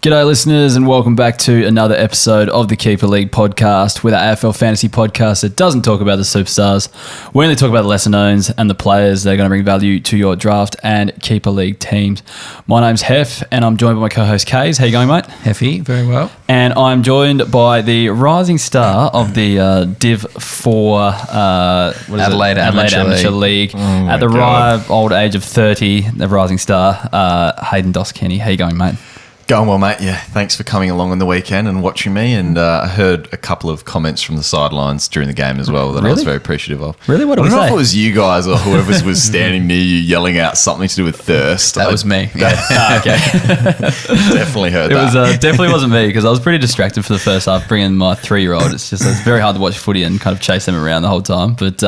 G'day listeners and welcome back to another episode of the Keeper League podcast. We're the AFL Fantasy podcast that doesn't talk about the superstars. We only talk about the lesser knowns and the players that are going to bring value to your draft and Keeper League teams. My name's Heff and I'm joined by my co-host Kays. How you going, mate? Heffy, very well. And I'm joined by the rising star of the Div 4 Adelaide Amateur League at the ripe old age of 30, the rising star, Hayden Doss-Kenny. How you going, mate? Going well, mate. Yeah, thanks for coming along on the weekend and watching me. And I heard a couple of comments from the sidelines during the game as well that I was very appreciative of. Really? What did I we don't know say? if it was you guys or whoever was standing near you yelling out something to do with thirst. That was me. Okay. Definitely heard It that. was definitely wasn't me because I was pretty distracted for the first half bringing my 3-year-old. It's very hard to watch footy and kind of chase them around the whole time. But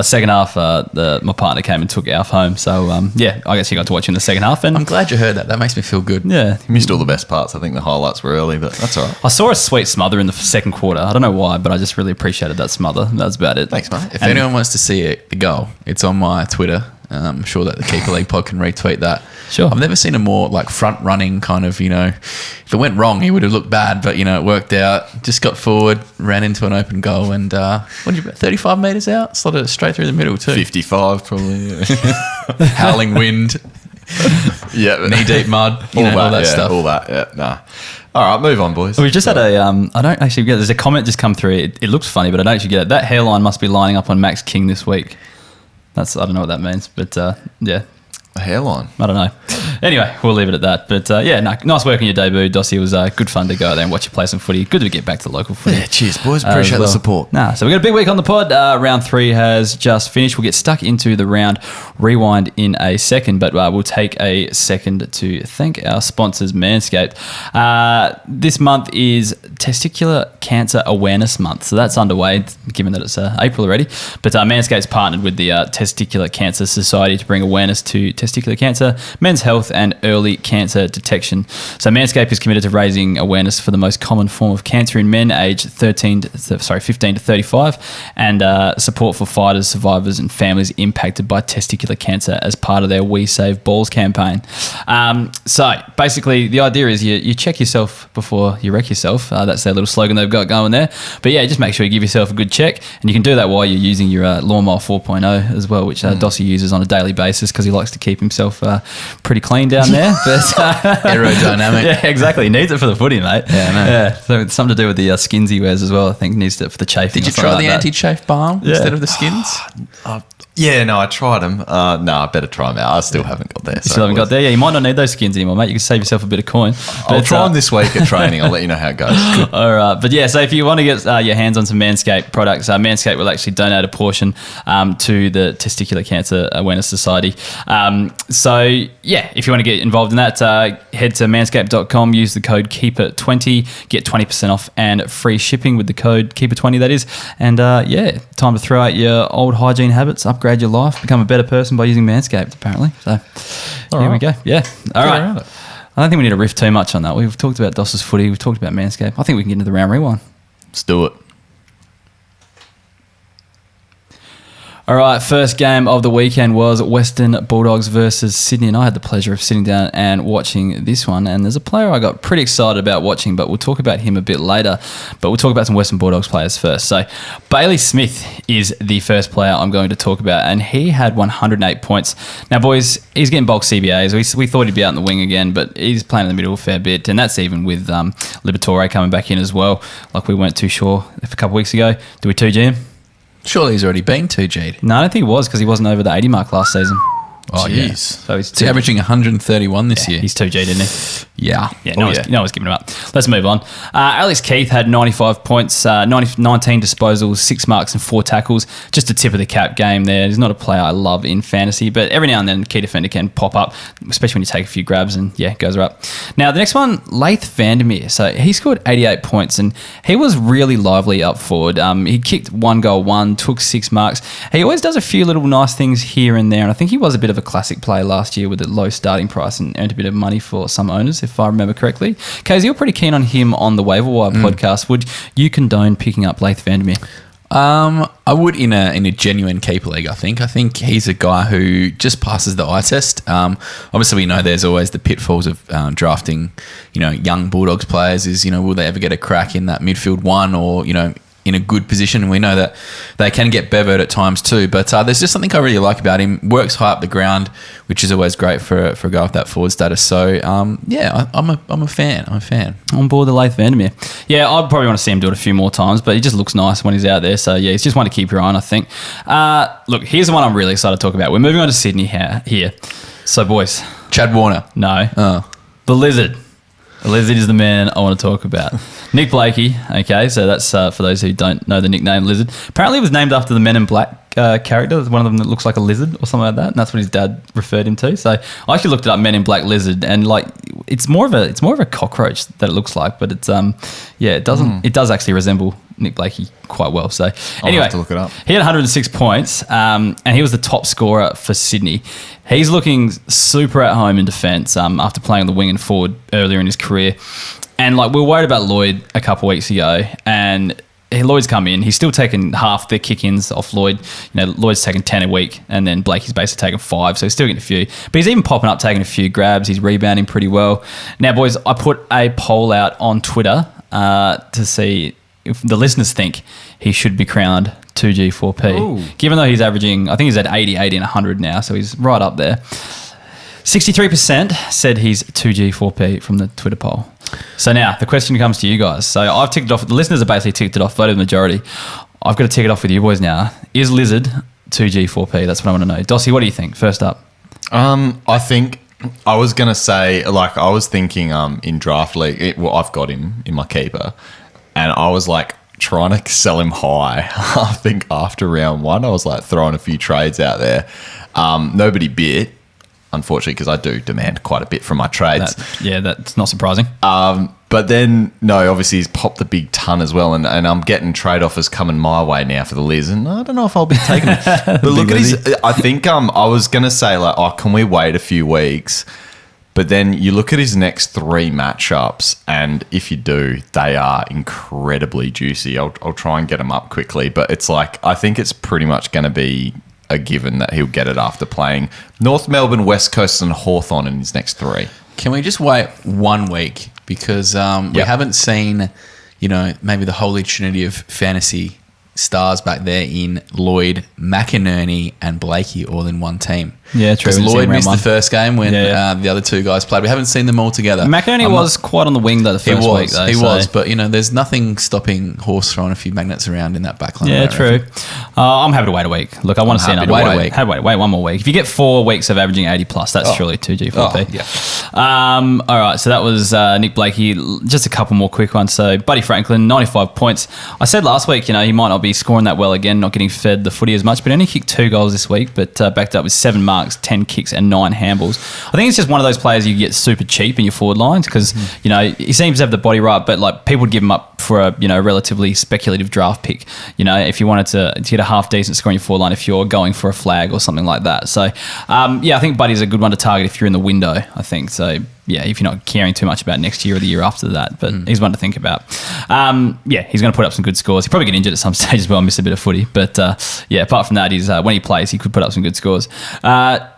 second half, my partner came and took Alf home. So, I guess you got to watch in the second half. And I'm glad you heard that. That makes me feel good. yeah. You missed all the best parts. I think the highlights were early, but that's all right. I saw a sweet smother in the second quarter. I don't know why, but I just really appreciated that smother. That was about it. Thanks, mate. If anyone wants to see the goal, it's on my Twitter. I'm sure that the Keeper League pod can retweet that. Sure. I've never seen a more front running kind of, if it went wrong, he would have looked bad, but it worked out. Just got forward, ran into an open goal, and 35 metres out, slotted it straight through the middle too. 55 probably. Yeah. Howling wind, Yeah. knee deep mud, all that stuff. All that, yeah. Nah. All right, move on, boys. We just had I don't actually get it. There's a comment just come through. It looks funny, but I don't actually get it. That hairline must be lining up on Max King this week. I don't know what that means, but yeah. A hairline. I don't know. Anyway, we'll leave it at that. But nice work on your debut, Dossie. It was good fun to go out there and watch you play some footy. Good to get back to local footy. Yeah, cheers, boys. Appreciate the support. So we've got a big week on the pod. Round 3 has just finished. We'll get stuck into the round rewind in a second, but we'll take a second to thank our sponsors, MANSCAPED. This month is Testicular Cancer Awareness Month, so that's underway, given that it's April already. But MANSCAPED's partnered with the Testicular Cancer Society to bring awareness to testicular cancer, men's health, and early cancer detection. So MANSCAPED is committed to raising awareness for the most common form of cancer in men aged 15 to 35, and support for fighters, survivors, and families impacted by testicular cancer as part of their We Save Balls campaign. So basically, the idea is you check yourself before you wreck yourself. That's their little slogan they've got going there. But yeah, just make sure you give yourself a good check, and you can do that while you're using your Lawnmower 4.0 as well, which Dossie uses on a daily basis because he likes to keep himself pretty clean down there. But Aerodynamic. Yeah, exactly. He needs it for the footy, mate. Yeah, I know. Yeah, so it's something to do with the skins he wears as well. I think needs it for the chafing. Did you try the anti-chafe balm instead of the skins? Yeah, no, I tried them. No, I better try them out. I still haven't got there. You still haven't got there? Yeah, you might not need those skins anymore, mate. You can save yourself a bit of coin. I'll try them this week at training. I'll let you know how it goes. All right. But yeah, so if you want to get your hands on some Manscaped products, Manscaped will actually donate a portion to the Testicular Cancer Awareness Society. So yeah, if you want to get involved in that, head to manscaped.com, use the code KEEPER20, get 20% off and free shipping with the code KEEPER20, that is. And time to throw out your old hygiene habits, upgrade your life, become a better person by using Manscaped, apparently. So here we go. Yeah. All right. I don't think we need to riff too much on that. We've talked about Doss's footy. We've talked about Manscaped. I think we can get into the round rewind. Let's do it. All right, first game of the weekend was Western Bulldogs versus Sydney, and I had the pleasure of sitting down and watching this one. And there's a player I got pretty excited about watching, but we'll talk about him a bit later. But we'll talk about some Western Bulldogs players first. So Bailey Smith is the first player I'm going to talk about, and he had 108 points. Now, boys, he's getting bulk CBAs. We thought he'd be out in the wing again, but he's playing in the middle a fair bit, and that's even with Liberatore coming back in as well, like we weren't too sure a couple of weeks ago. Do we 2G him? Surely he's already been 2G'd. No, I don't think he was because he wasn't over the 80 mark last season. Oh, jeez. yeah. So he's averaging 131 this year. He's 2G'd, isn't he? Yeah. Yeah, no one's giving him up. Let's move on. Alex Keith had 95 points, 19 disposals, 6 marks and 4 tackles. Just a tip of the cap game there. He's not a player I love in fantasy, but every now and then key defender can pop up, especially when you take a few grabs and, goes her up. Now, the next one, Laith Vandermeer. So he scored 88 points and he was really lively up forward. He kicked 1 goal, took 6 marks. He always does a few little nice things here and there, and I think he was a bit of a classic play last year with a low starting price and earned a bit of money for some owners, if I remember correctly. Casey, you're pretty keen on him on the Waiver Wire podcast. Would you condone picking up Laith Vandermeer? I would in a genuine keeper league. I think he's a guy who just passes the eye test. Obviously, we know there's always the pitfalls of drafting, young Bulldogs players. Is will they ever get a crack in that midfield one, or in a good position? We know that they can get bevered at times too, but there's just something I really like about him. Works high up the ground, which is always great for a guy with that forward status. So I'm a fan. I'm a fan. On board the Laith Vandermeer. Yeah, I'd probably want to see him do it a few more times, but he just looks nice when he's out there. So yeah, he's just one to keep your eye on, I think. Look, here's the one I'm really excited to talk about. We're moving on to Sydney here. So boys, Chad Warner. No. Oh. The Lizard. The Lizard is the man I want to talk about. Nick Blakey, okay, so that's for those who don't know the nickname Lizard. Apparently it was named after the Men in Black character. There's one of them that looks like a lizard or something like that, and that's what his dad referred him to. So I actually looked it up, Men in Black Lizard, and it's more of a cockroach that it looks like, but it does actually resemble Nick Blakey quite well. So anyway, I'll have to look it up. He had 106 points, and he was the top scorer for Sydney. He's looking super at home in defence after playing on the wing and forward earlier in his career. And we were worried about Lloyd a couple of weeks ago, and Lloyd's come in. He's still taken half the kick-ins off Lloyd. Lloyd's taken 10 a week, and then Blakey's basically taken 5, so he's still getting a few. But he's even popping up, taking a few grabs. He's rebounding pretty well. Now, boys, I put a poll out on Twitter to see if the listeners think he should be crowned 2G4P. Ooh. Given though he's averaging, I think he's at 80 and 100 now, so he's right up there. 63% said he's 2G4P from the Twitter poll. So now the question comes to you guys. So I've ticked it off. The listeners have basically ticked it off, voted the majority. I've got to tick it off with you boys now. Is Lizard 2G4P? That's what I want to know. Dossie, what do you think? First up. I think I was going to say, I was thinking in draft league, I've got him in my keeper, and I was trying to sell him high. I think after round 1, I was throwing a few trades out there. Nobody bit, unfortunately, because I do demand quite a bit from my trades. That's not surprising. But then, no, obviously he's popped the big ton as well, and I'm getting trade offers coming my way now for the Liz, and I don't know if I'll be taking it. But look at his. I think I was going to say can we wait a few weeks? But then you look at his next 3 matchups, and if you do, they are incredibly juicy. I'll try and get them up quickly, but it's I think it's pretty much going to be a given that he'll get it after playing North Melbourne, West Coast, and Hawthorn in his next 3. Can we just wait 1 week? Because we haven't seen, maybe the holy trinity of fantasy stars back there in Lloyd, McInerney, and Blakey all in one team. Yeah, true. Because Lloyd missed the first game when the other 2 guys played. We haven't seen them all together. McInerney was quite on the wing though the first week. He was, but there's nothing stopping Horse throwing a few magnets around in that backline. Yeah, true. I'm happy to wait a week. Look, I want to see another week. Wait 1 more week. If you get 4 weeks of averaging 80 plus, that's surely 2G4P. All right, so that was Nick Blakey. Just a couple more quick ones. So Buddy Franklin, 95 points. I said last week, he might not be scoring that well again, not getting fed the footy as much, but only kicked 2 goals this week, but backed up with 7 marks, 10 kicks and 9 handballs. I think it's just one of those players you get super cheap in your forward lines because, he seems to have the body right, but people would give him up for a, relatively speculative draft pick, if you wanted to get a half decent score in your forward line if you're going for a flag or something like that. So, I think Buddy's a good one to target if you're in the window, I think. So, yeah, if you're not caring too much about next year or the year after that, but he's one to think about. He's going to put up some good scores. He'll probably get injured at some stage as well and miss a bit of footy. But, apart from that, when he plays, he could put up some good scores.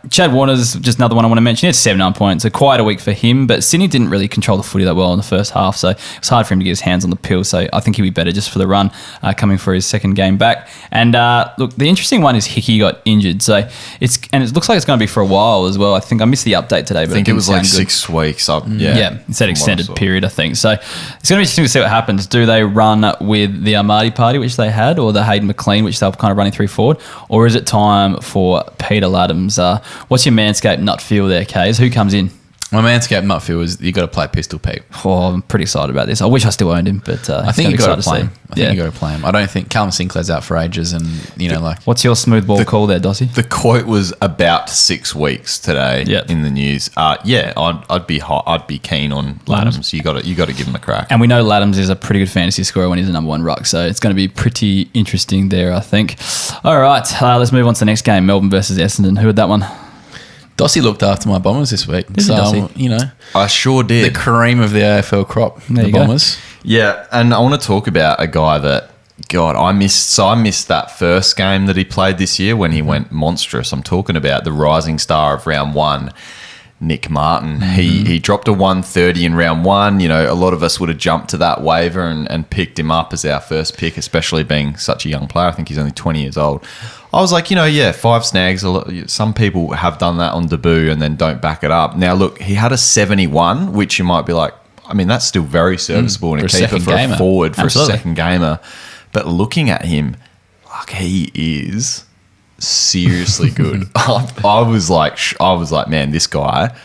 Chad Warner's just another one I want to mention. He had 79 points, so quite a week for him. But Sydney didn't really control the footy that well in the first half, so it was hard for him to get his hands on the pill. So I think he'll be better just for the run coming for his second game back. And look, the interesting one is Hickey got injured. So it looks like it's going to be for a while as well. I think I missed the update today, but I think it was 6 weeks up. It's that extended period, I think. So it's going to be interesting to see what happens. Do they run with the Armadi party, which they had, or the Hayden McLean, which they were kind of running through forward, or is it time for Peter Laddams? What's your Manscaped nut feel there, Kays? Who comes in? My Manscaped nut feel is you got to play Pistol Pete. Oh, I'm pretty excited about this. I wish I still owned him, but I think you got to play him. I think you got to play him. I don't think Callum Sinclair's out for ages, and What's your smooth ball call there, Dossie? The quote was about 6 weeks today in the news. I'd be keen on Laddams. You got to give him a crack. And we know Laddams is a pretty good fantasy scorer when he's a number 1 ruck, so it's going to be pretty interesting there, I think. All right, let's move on to the next game, Melbourne versus Essendon. Who had that one? Dossie looked after my Bombers this week. I sure did. The cream of the AFL crop, the Bombers. Yeah, and I want to talk about a guy that God, I missed that first game that he played this year when he went monstrous. I'm talking about the rising star of round one, Nick Martin. He dropped a 130 in round one. You know, a lot of us would have jumped to that waiver and picked him up as our first pick, especially being such a young player. I think he's only 20 years old. I was like, 5 snags. Some people have done that on debut and then don't back it up. Now, look, he had a 71, which you might be like, I mean, that's still very serviceable in a keeper for a forward, for a second gamer. But looking at him, like, he is seriously good. I was like, man, this guy,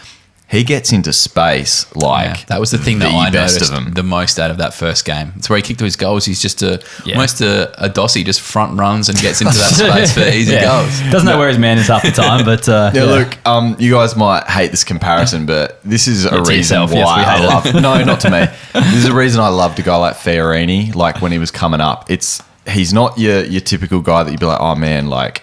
he gets into space like that was the thing that I best noticed of him. the most out of that first game. It's where he kicked all his goals. He's just almost a Dossie, just front runs and gets into that space for easy goals. Doesn't know where his man is half the time, but look, you guys might hate this comparison, but this is a reason yourself. why Yes, we I hate love. No, not to me. This is a reason I loved a guy like Fiorini. Like when he was coming up, he's not your typical guy that you'd be like, oh man, like,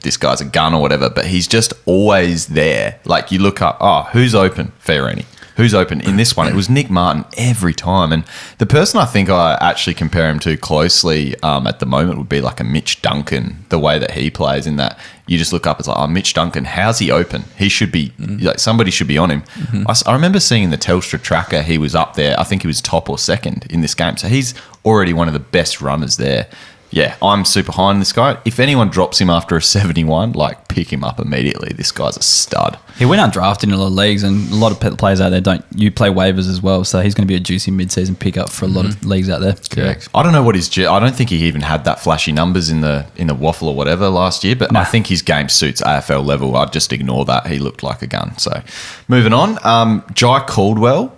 this guy's a gun or whatever, but he's just always there. Like you look up, who's open? Fiorini. Who's open? In this one, it was Nick Martin every time. And the person I think I actually compare him to closely at the moment would be like a Mitch Duncan, the way that he plays in that you just look up, it's like, Mitch Duncan, how's he open? He should be, like somebody should be on him. I remember seeing in the Telstra tracker, he was up there. I think he was top or second in this game. So he's already one of the best runners there. Yeah, I'm super high on this guy. If anyone drops him after a 71, like pick him up immediately. This guy's a stud. He went undrafted in a lot of leagues, and a lot of players out there you play waivers as well, so he's going to be a juicy mid-season pickup for a lot of leagues out there. Correct. I don't know what I don't think he even had that flashy numbers in the waffle or whatever last year, but I think his game suits AFL level. I'd just ignore that. He looked like a gun. So moving on, Jai Caldwell.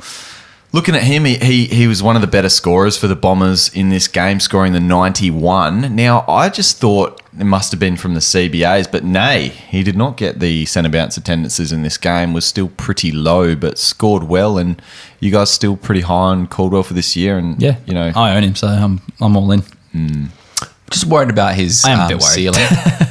Looking at him, he was one of the better scorers for the Bombers in this game, scoring the 91. Now, I just thought it must have been from the CBAs, but nay, he did not get the centre bounce attendances in this game, was still pretty low, but scored well, and you guys still pretty high on Caldwell for this year. And I own him, so I'm all in. Just worried about his ceiling.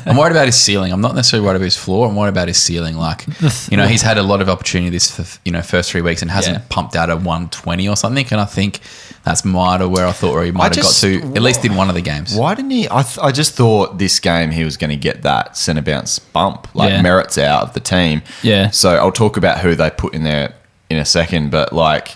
I'm worried about his ceiling. I'm not necessarily worried about his floor. I'm worried about his ceiling. Like, he's had a lot of opportunity this first 3 weeks and hasn't pumped out a 120 or something. And I think that's might have where I thought where he might have got to, at least in one of the games. Why didn't he? I just thought this game he was going to get that centre bounce bump. Like Merritt's out of the team. Yeah. So I'll talk about who they put in there in a second. But like,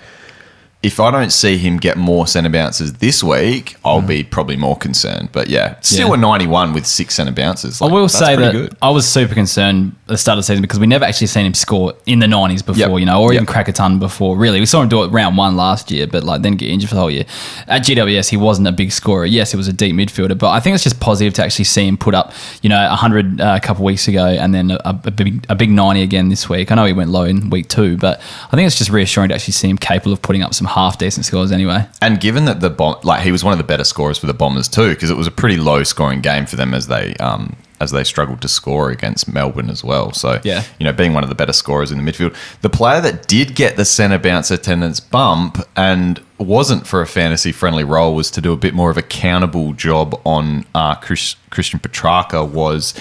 if I don't see him get more centre bounces this week, I'll be probably more concerned. But still a 91 with 6 centre bounces. Like, I will say that I was super concerned at the start of the season because we never actually seen him score in the 90s before, or even crack a ton before. Really, we saw him do it round one last year, but then get injured for the whole year. At GWS, he wasn't a big scorer. Yes, it was a deep midfielder, but I think it's just positive to actually see him put up, 100 a couple of weeks ago and then a big 90 again this week. I know he went low in week 2, but I think it's just reassuring to actually see him capable of putting up some half decent scores anyway. And given that he was one of the better scorers for the Bombers too, because it was a pretty low scoring game for them as they struggled to score against Melbourne as well. So being one of the better scorers in the midfield, the player that did get the centre bounce attendance bump and wasn't for a fantasy friendly role was to do a bit more of a countable job on Christian Petrarca was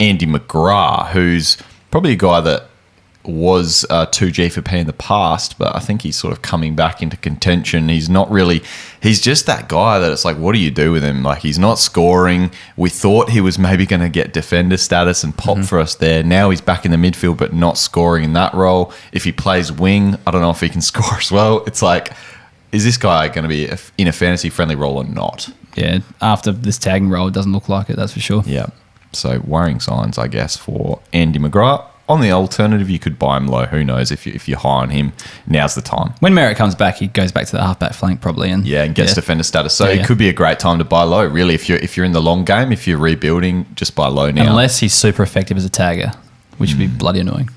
Andy McGrath, who's probably a guy that was 2G for P in the past, but I think he's sort of coming back into contention. He's just that guy that it's like, what do you do with him? Like, he's not scoring. We thought he was maybe going to get defender status and pop for us there. Now he's back in the midfield, but not scoring in that role. If he plays wing, I don't know if he can score as well. It's like, is this guy going to be in a fantasy friendly role or not? Yeah, after this tagging role, it doesn't look like it, that's for sure. Yeah. So worrying signs, I guess, for Andy McGrath. On the alternative, you could buy him low. Who knows? If you're high on him, now's the time. When Merritt comes back, he goes back to the halfback flank probably, and gets defender status. So it could be a great time to buy low. Really, if you're in the long game, if you're rebuilding, just buy low now. Unless he's super effective as a tagger, which would be bloody annoying.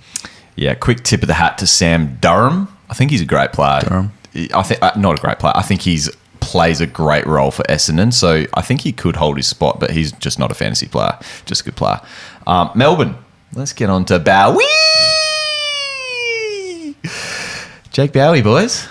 Yeah, quick tip of the hat to Sam Durham. I think he's a great player. I think not a great player. I think he's plays a great role for Essendon, so I think he could hold his spot, but he's just not a fantasy player, just a good player. Melbourne. Let's get on to Bowie. Jake Bowie, boys.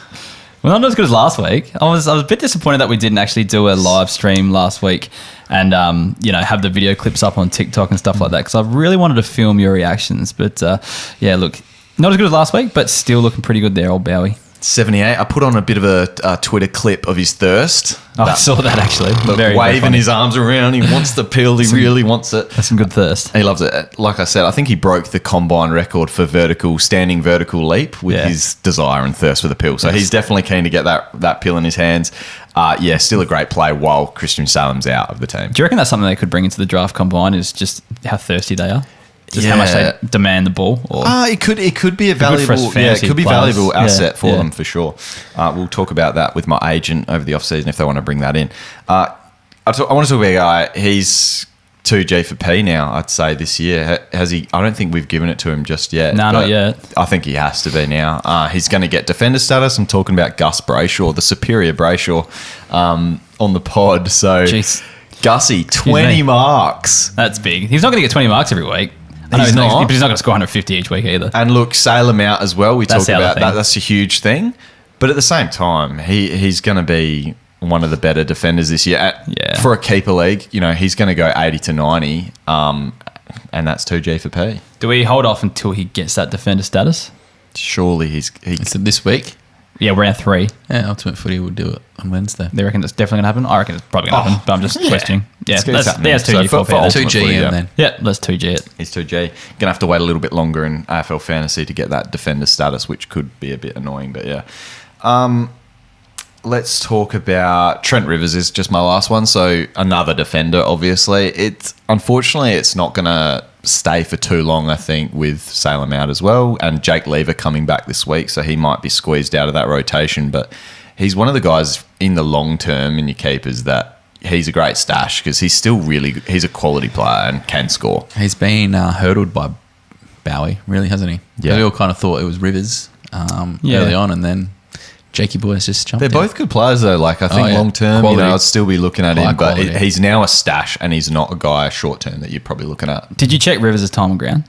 Well, not as good as last week. I was a bit disappointed that we didn't actually do a live stream last week and have the video clips up on TikTok and stuff like that, because I really wanted to film your reactions. But look, not as good as last week, but still looking pretty good there, old Bowie. 78. I put on a bit of a Twitter clip of his thirst. Oh, I saw that actually. Waving funny. his arms around. He wants the pill. He really wants it. That's some good thirst. He loves it. Like I said, I think he broke the combine record for standing vertical leap with his desire and thirst for the pill. So he's definitely keen to get that pill in his hands. Still a great play while Christian Salem's out of the team. Do you reckon that's something they could bring into the draft combine is just how thirsty they are? Just how much they demand the ball? Or it could be a valuable valuable asset for them for sure. We'll talk about that with my agent over the offseason if they want to bring that in. I want to talk about a guy. He's 2G for P now, I'd say, this year. Has he? I don't think we've given it to him just yet. No, not yet. I think he has to be now. He's going to get defender status. I'm talking about Gus Brayshaw, the superior Brayshaw, on the pod. So, Jeez. Gussie, 20 marks. That's big. He's not going to get 20 marks every week. I know He's not. but he's not going to score 150 each week either. And look, Salem out as well. We That's talk the other about that. thing. That's a huge thing. But at the same time, he's going to be one of the better defenders this year. For a keeper league, he's going to go 80 to 90, and that's 2G for P. Do we hold off until he gets that defender status? Surely Is it this week? Yeah, round 3. Yeah, Ultimate Footy will do it on Wednesday. They reckon it's definitely going to happen? I reckon it's probably going to happen, but I'm just questioning. Yeah, It's that's happening. 2G So for P. Ultimate 2G Footy, in then. Yeah, let's 2G it. He's 2G. Going to have to wait a little bit longer in AFL Fantasy to get that defender status, which could be a bit annoying, but yeah. Let's talk about Trent Rivers is just my last one. So another defender, obviously. Unfortunately, it's not going to stay for too long, I think, with Salem out as well. And Jake Lever coming back this week, so he might be squeezed out of that rotation. But he's one of the guys in the long term in your keepers that he's a great stash because he's a quality player and can score. He's been hurdled by Bowie, really, hasn't he? Yeah. We all kind of thought it was Rivers early on, and then Jakey Boy's just jumped They're in. both good players, though. Like, I think long term, I'd still be looking at him, but quality. he's now a stash and he's not a guy short term that you're probably looking at. Did you check Rivers' time on ground?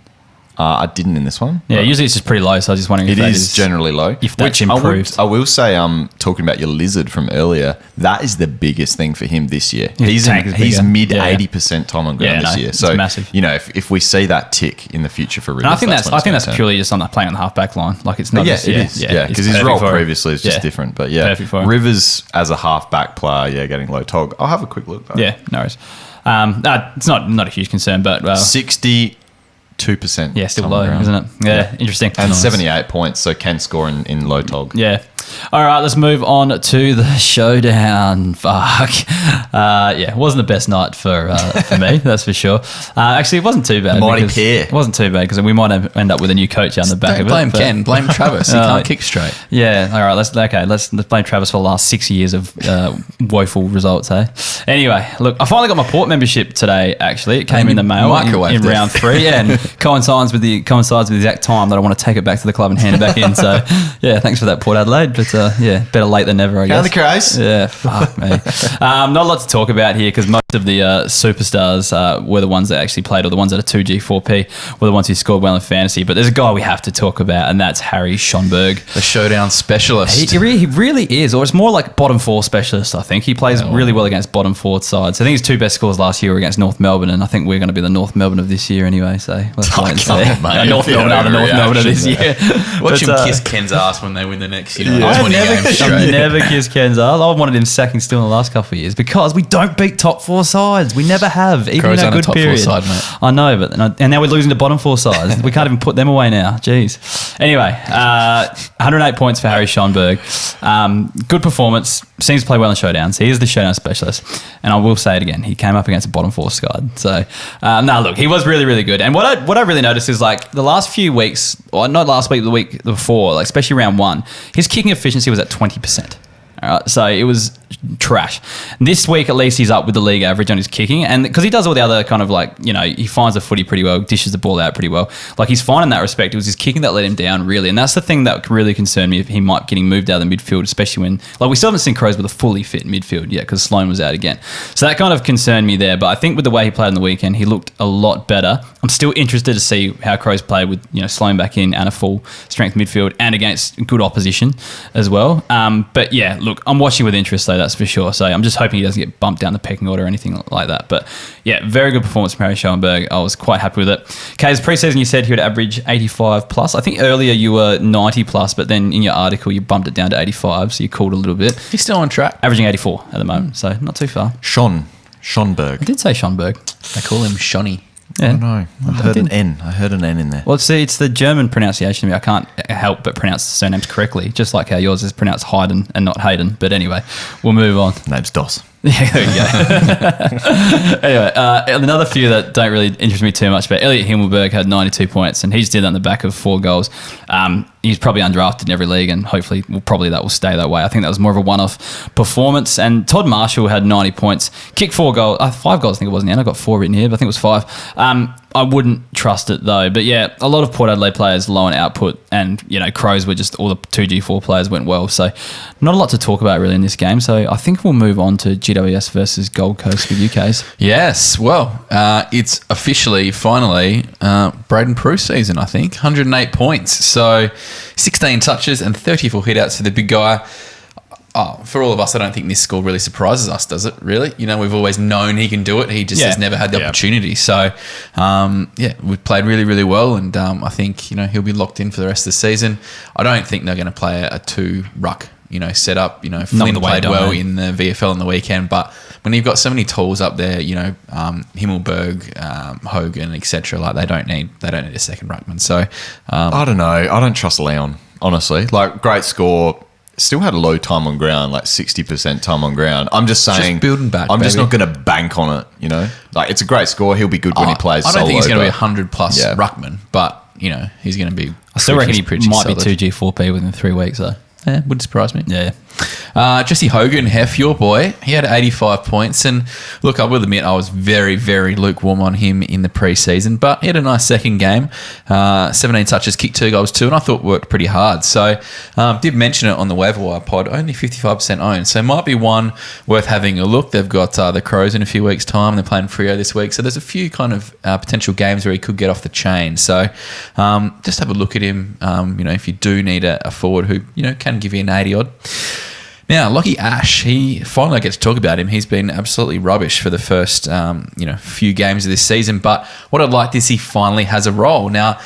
I didn't in this one. Yeah, usually it's just pretty low, so I was just wondering if It that is generally low. if that's improved. I will say, talking about your lizard from earlier, that is the biggest thing for him this year. He's bigger. mid Yeah. 80% time on ground this year. it's So massive. if we see that tick in the future for Rivers, And I think when it's that's gonna purely just on that playing on the half-back line. Like, it's not turn. just, It is. Yeah, because his role previously is just different. But yeah, Perfect for him. Rivers as a half-back player, getting low tog. I'll have a quick look, though. Yeah, no worries. It's not a huge concern, but 62%. yeah, still time low, on ground. isn't it? Yeah, interesting. And Nice. 78 points, so can score in low tog. Yeah. All right, let's move on to the showdown. Fuck. It wasn't the best night for me, that's for sure. Actually, it wasn't too bad. Mighty because- pair. It wasn't too bad because we might end up with a new coach on the back Don't of blame it. but- Ken, blame Travis. He can't kick straight. Yeah, all right. Let's blame Travis for the last 6 years of woeful results. Hey. Anyway, look, I finally got my Port membership today. Actually, it came in the mail microwaved in it. round 3, and coincides with the exact time that I want to take it back to the club and hand it back in. So yeah, thanks for that, Port Adelaide. But better late than never, I guess. Count the craze. Yeah, fuck me. Not a lot to talk about here because most of the superstars were the ones that actually played, or the ones that are 2G, 4P were the ones who scored well in fantasy. But there's a guy we have to talk about, and that's Harry Schoenberg. The showdown specialist. He really is, or it's more like bottom 4 specialist, I think. He plays really well against bottom 4 sides. I think his 2 best scores last year were against North Melbourne, and I think we're going to be the North Melbourne of this year anyway. So let's wait and see. Come on, mate. North Melbourne are the North Melbourne of this year. Watch him But, kiss Ken's ass when they win the next 20 I've games I've straight. never kissed Ken's ass. I wanted him sacking still in the last couple of years because we don't beat top 4 sides. We never have, even Crows in our aren't a good top 4 period. side, mate. I know, but and now we're losing to bottom 4 sides. We can't even put them away now. Jeez. Anyway, 108 points for Harry Schoenberg. Good performance. Seems to play well in showdowns. He is the showdown specialist. And I will say it again. He came up against a bottom 4 squad. So, look, he was really, really good. And what I really noticed is like the last few weeks, or not last week, the week before, like especially round 1, his kicking efficiency was at 20%. All right, so it was trash. This week, at least, he's up with the league average on his kicking, and because he does all the other kind of like, he finds the footy pretty well, dishes the ball out pretty well. Like, he's fine in that respect. It was his kicking that let him down, really, and that's the thing that really concerned me if he might be getting moved out of the midfield, especially when, like, we still haven't seen Crows with a fully fit midfield yet because Sloan was out again. So that kind of concerned me there, but I think with the way he played on the weekend, he looked a lot better. I'm still interested to see how Crows play with, Sloan back in and a full strength midfield and against good opposition as well. But yeah, look, I'm watching with interest though. so that's for sure. So I'm just hoping he doesn't get bumped down the pecking order or anything like that. But yeah, very good performance from Harry Schoenberg. I was quite happy with it. Kaz, pre-season you said he would average 85 plus. I think earlier you were 90 plus, but then in your article you bumped it down to 85, so you cooled a little bit. He's still on track. Averaging 84 at the moment, so not too far. Schoenberg. I did say Schoenberg. They call him Shonny. Yeah. I don't know. I heard an N. I heard an N in there. Well, it's the German pronunciation. I can't help but pronounce the surnames correctly, just like how yours is pronounced Hayden and not Hayden. But anyway, we'll move on. Name's Doss. Yeah, there we go. Anyway, another few that don't really interest me too much, but Elliot Himmelberg had 92 points, and he just did that on the back of 4 goals. He's probably undrafted in every league, and hopefully, that will stay that way. I think that was more of a one-off performance. And Todd Marshall had 90 points, kicked 4 goals, 5 goals. I think it was in the end. I got 4 written here, but I think it was 5. I wouldn't trust it though. But yeah, a lot of Port Adelaide players low on output, and Crows were just all the 2G4 players went well. So not a lot to talk about really in this game. So I think we'll move on to GWS versus Gold Coast with UK's. Yes, well, it's officially, finally, Braydon Preuss season, I think. 108 points. So 16 touches and 34 hitouts for the big guy. Oh, for all of us, I don't think this score really surprises us, does it, really? We've always known he can do it. He just has never had the opportunity. So, we've played really, really well, and I think, he'll be locked in for the rest of the season. I don't think they're going to play a 2-ruck, setup. Flynn played well in the VFL on the weekend, but when you've got so many tools up there, Himmelberg, Hogan, etc., like they don't need a second ruckman. So, I don't know. I don't trust Leon, honestly. Like, great score. Still had a low time on ground, like 60% time on ground. I'm just saying, just building back. I'm just not going to bank on it. Like, it's a great score. He'll be good when he plays. I don't think he's going to be 100 plus Yeah. ruckman, but he's going to be. I still reckon he might solid. be 2G4P within 3 weeks though. Yeah, wouldn't surprise me. Yeah. Jesse Hogan, Heff, your boy, he had 85 points. And look, I will admit I was very, very lukewarm on him in the preseason, but he had a nice second game. 17 touches, kicked 2 goals too, and I thought worked pretty hard. So did mention it on the waiver wire pod, only 55% owned. So might be one worth having a look. They've got the Crows in a few weeks' time. They're playing Freo this week. So there's a few kind of potential games where he could get off the chain. So just have a look at him, if you do need a forward who, can give you an 80 odd. Now, Lockie Ash, he finally gets to talk about him. He's been absolutely rubbish for the first, few games of this season. But what I'd like is he finally has a role. Now,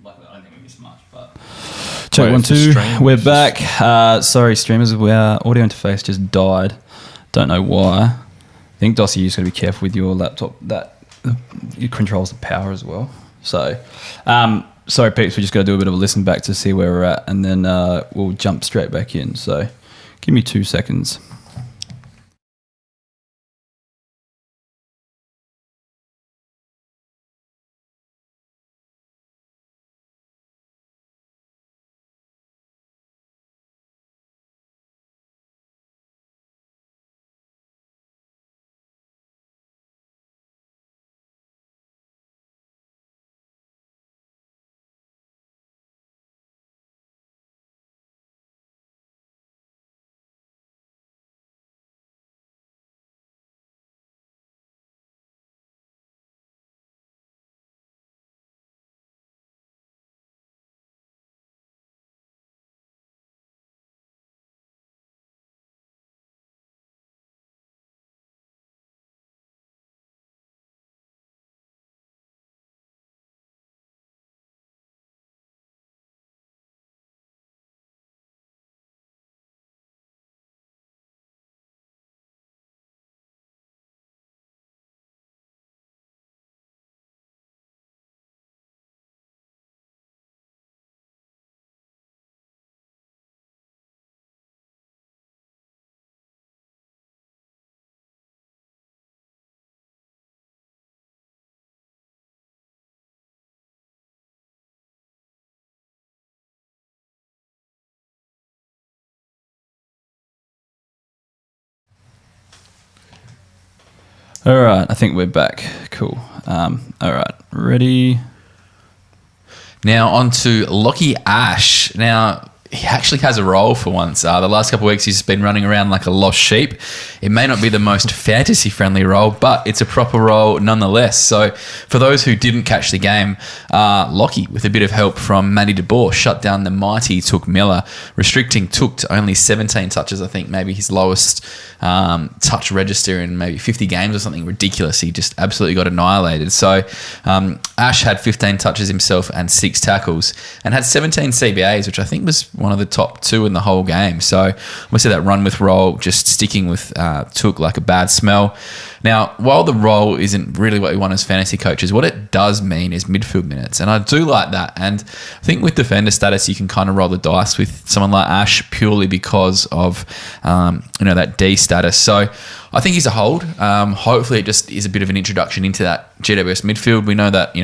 I don't think we missed much, but check Wait, 1 for 2. stream, We're it's back. Sorry, streamers, our audio interface just died. Don't know why. I think Dossie, you just got to be careful with your laptop. That it controls the power as well. So, sorry, peeps. We just got to do a bit of a listen back to see where we're at, and then we'll jump straight back in. So, give me 2 seconds. All right, I think we're back. Cool. All right, ready? Now on to Lockie Ash. Now, he actually has a role for once. The last couple of weeks, he's just been running around like a lost sheep. It may not be the most fantasy-friendly role, but it's a proper role nonetheless. So for those who didn't catch the game, Lockie, with a bit of help from Matty DeBoer, shut down the mighty Took Miller, restricting Took to only 17 touches, I think maybe his lowest touch register in maybe 50 games or something ridiculous. He just absolutely got annihilated. So Ash had 15 touches himself and 6 tackles and had 17 CBAs, which I think was one of the top 2 in the whole game. So we see that run with role just sticking with Took like a bad smell. Now, while the role isn't really what we want as fantasy coaches, what it does mean is midfield minutes. And I do like that. And I think with defender status, you can kind of roll the dice with someone like Ash purely because of, that D status. So I think he's a hold. Hopefully it just is a bit of an introduction into that GWS midfield. We know that,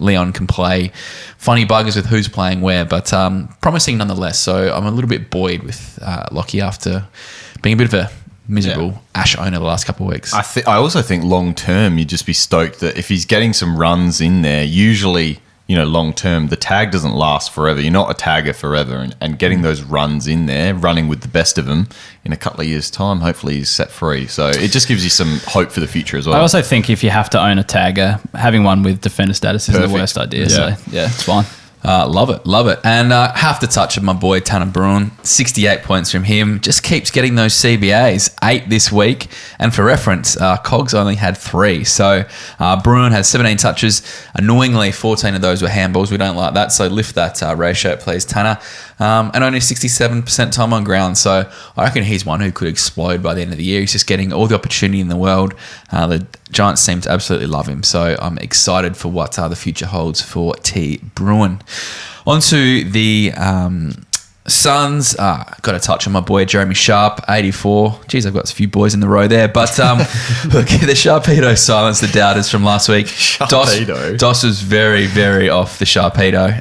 Leon can play funny buggers with who's playing where, but promising nonetheless. So I'm a little bit buoyed with Lockie after being a bit of a miserable Ash owner the last couple of weeks. I also think long term, you'd just be stoked that if he's getting some runs in there, usually, long term, the tag doesn't last forever. You're not a tagger forever. And getting those runs in there, running with the best of them in a couple of years' time, hopefully he's set free. So it just gives you some hope for the future as well. I also think if you have to own a tagger, having one with defender status isn't the worst idea. Yeah. So, yeah, it's fine. Love it. And have to touch on my boy Tanner Bruin. 68 points from him. Just keeps getting those CBAs. 8 this week. And for reference, Cogs only had 3. So Bruin has 17 touches. Annoyingly, 14 of those were handballs. We don't like that. So lift that ratio, please, Tanner. And only 67% time on ground. So I reckon he's one who could explode by the end of the year. He's just getting all the opportunity in the world. The Giants seem to absolutely love him. So I'm excited for what the future holds for T. Bruin. On to the Suns. Got to touch on my boy Jeremy Sharp, 84. Geez, I've got a few boys in the row there. But look, the Sharpedo silenced the doubters from last week. Dos was very, very off the Sharpedo.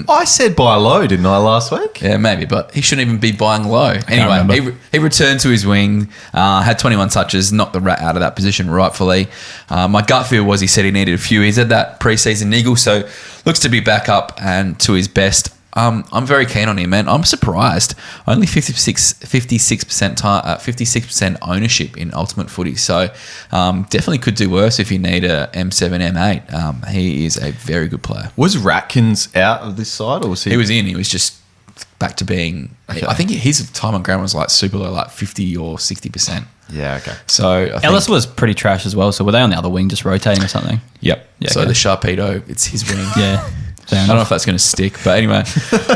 I said buy low, didn't I, last week? Yeah, maybe, but he shouldn't even be buying low. Anyway, he returned to his wing, had 21 touches, knocked the rat out of that position rightfully. My gut feel was he said he needed a few. He's had that preseason niggle, so looks to be back up and to his best. I'm very keen on him, man. I'm surprised. Only 56% ownership in Ultimate Footy. So definitely could do worse if you need a M7, M8. He is a very good player. Was Ratkins out of this side, or was he? He was in. He was just back to being. Okay. I think his time on ground was like super low, like 50 or 60%. Yeah, okay. So I think, Ellis was pretty trash as well. So were they on the other wing just rotating or something? Yep. Yeah, so okay. the Sharpedo, it's his wing. Yeah. I don't know if that's going to stick, but anyway,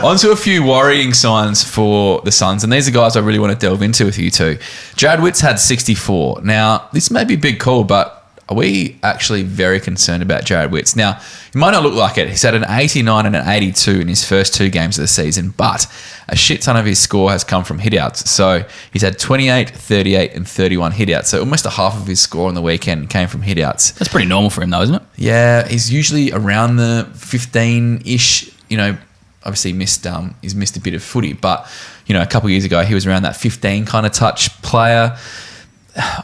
on to a few worrying signs for the Suns, and these are guys I really want to delve into with you two. Jared Witt's had 64. Now, this may be a big call, but are we actually very concerned about Jared Witts? Now, he might not look like it. He's had an 89 and an 82 in his first 2 games of the season, but a shit ton of his score has come from hitouts. So he's had 28, 38, and 31 hitouts. So almost a half of his score on the weekend came from hitouts. That's pretty normal for him, though, isn't it? Yeah, he's usually around the 15-ish. Obviously he's missed a bit of footy, but a couple of years ago he was around that 15 kind of touch player.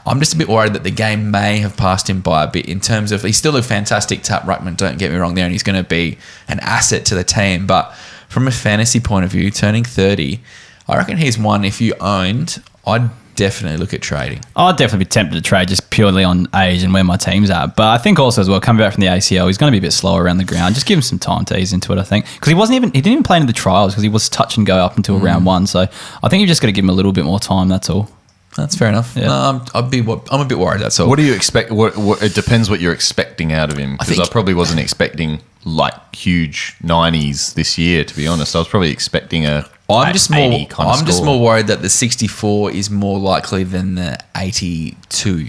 I'm just a bit worried that the game may have passed him by a bit in terms of he's still a fantastic tap ruckman, don't get me wrong there, and he's going to be an asset to the team. But from a fantasy point of view, turning 30, I reckon he's one if you owned, I'd definitely look at trading. I'd definitely be tempted to trade just purely on age and where my team's at. But I think also as well, coming back from the ACL, he's going to be a bit slower around the ground. Just give him some time to ease into it, I think. Because he didn't even play into the trials because he was touch and go up until round 1. So I think you've just got to give him a little bit more time, that's all. That's fair enough. Yeah. I'm a bit worried, that's all. What do you expect? It depends what you're expecting out of him. Because I probably wasn't expecting like huge 90s this year, to be honest. I was probably expecting I'm just more worried that the 64 is more likely than the 82.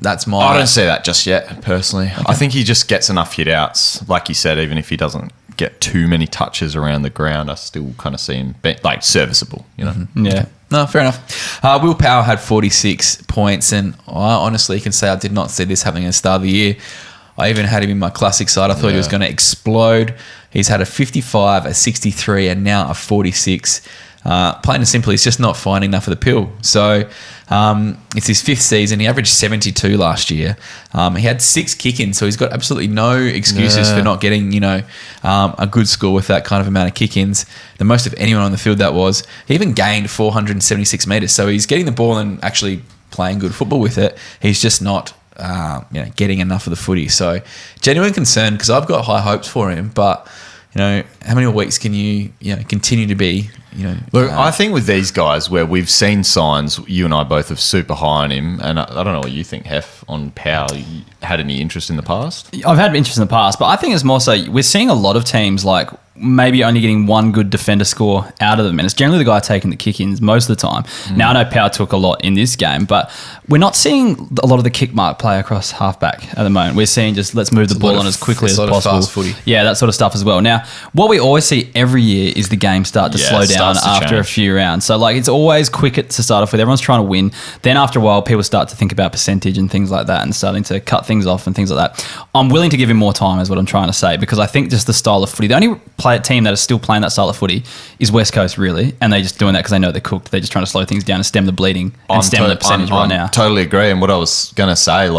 I don't see that just yet, personally. Okay. I think he just gets enough hit outs. Like you said, even if he doesn't get too many touches around the ground, I still kind of see him like serviceable, Mm-hmm. Yeah. No, fair enough. Will Powell had 46 points, and I honestly can say I did not see this happening at the start of the year. I even had him in my classic side. I thought he was going to explode. He's had a 55, a 63, and now a 46. Plain and simply, he's just not finding enough of the pill. So It's his 5th season. He averaged 72 last year. He had 6 kick-ins, so he's got absolutely no excuses for not getting, a good score with that kind of amount of kick-ins. The most of anyone on the field that was. He even gained 476 metres, so he's getting the ball and actually playing good football with it. He's just not getting enough of the footy. So genuine concern, because I've got high hopes for him, but how many more weeks can you continue to be Look, I think with these guys where we've seen signs, you and I both are super high on him, and I don't know what you think, Heff, on Powell. You had any interest in the past? I've had interest in the past, but I think it's more so we're seeing a lot of teams like maybe only getting one good defender score out of them, and it's generally the guy taking the kick-ins most of the time. Now, I know Powell took a lot in this game, but we're not seeing a lot of the kick mark play across halfback at the moment. We're seeing just let's move the ball on as quickly as possible. Fast footy. Yeah, that sort of stuff as well. Now, what we always see every year is the game start to slow down after a few rounds. So, it's always quicker to start off with. Everyone's trying to win. Then after a while, people start to think about percentage and things like that and starting to cut things off and things like that. I'm willing to give him more time is what I'm trying to say, because I think just the style of footy, the only team that is still playing that style of footy is West Coast, really, and they're just doing that because they know they're cooked. They're just trying to slow things down and stem the bleeding and stem the percentage right now. Totally agree. And what I was going to say,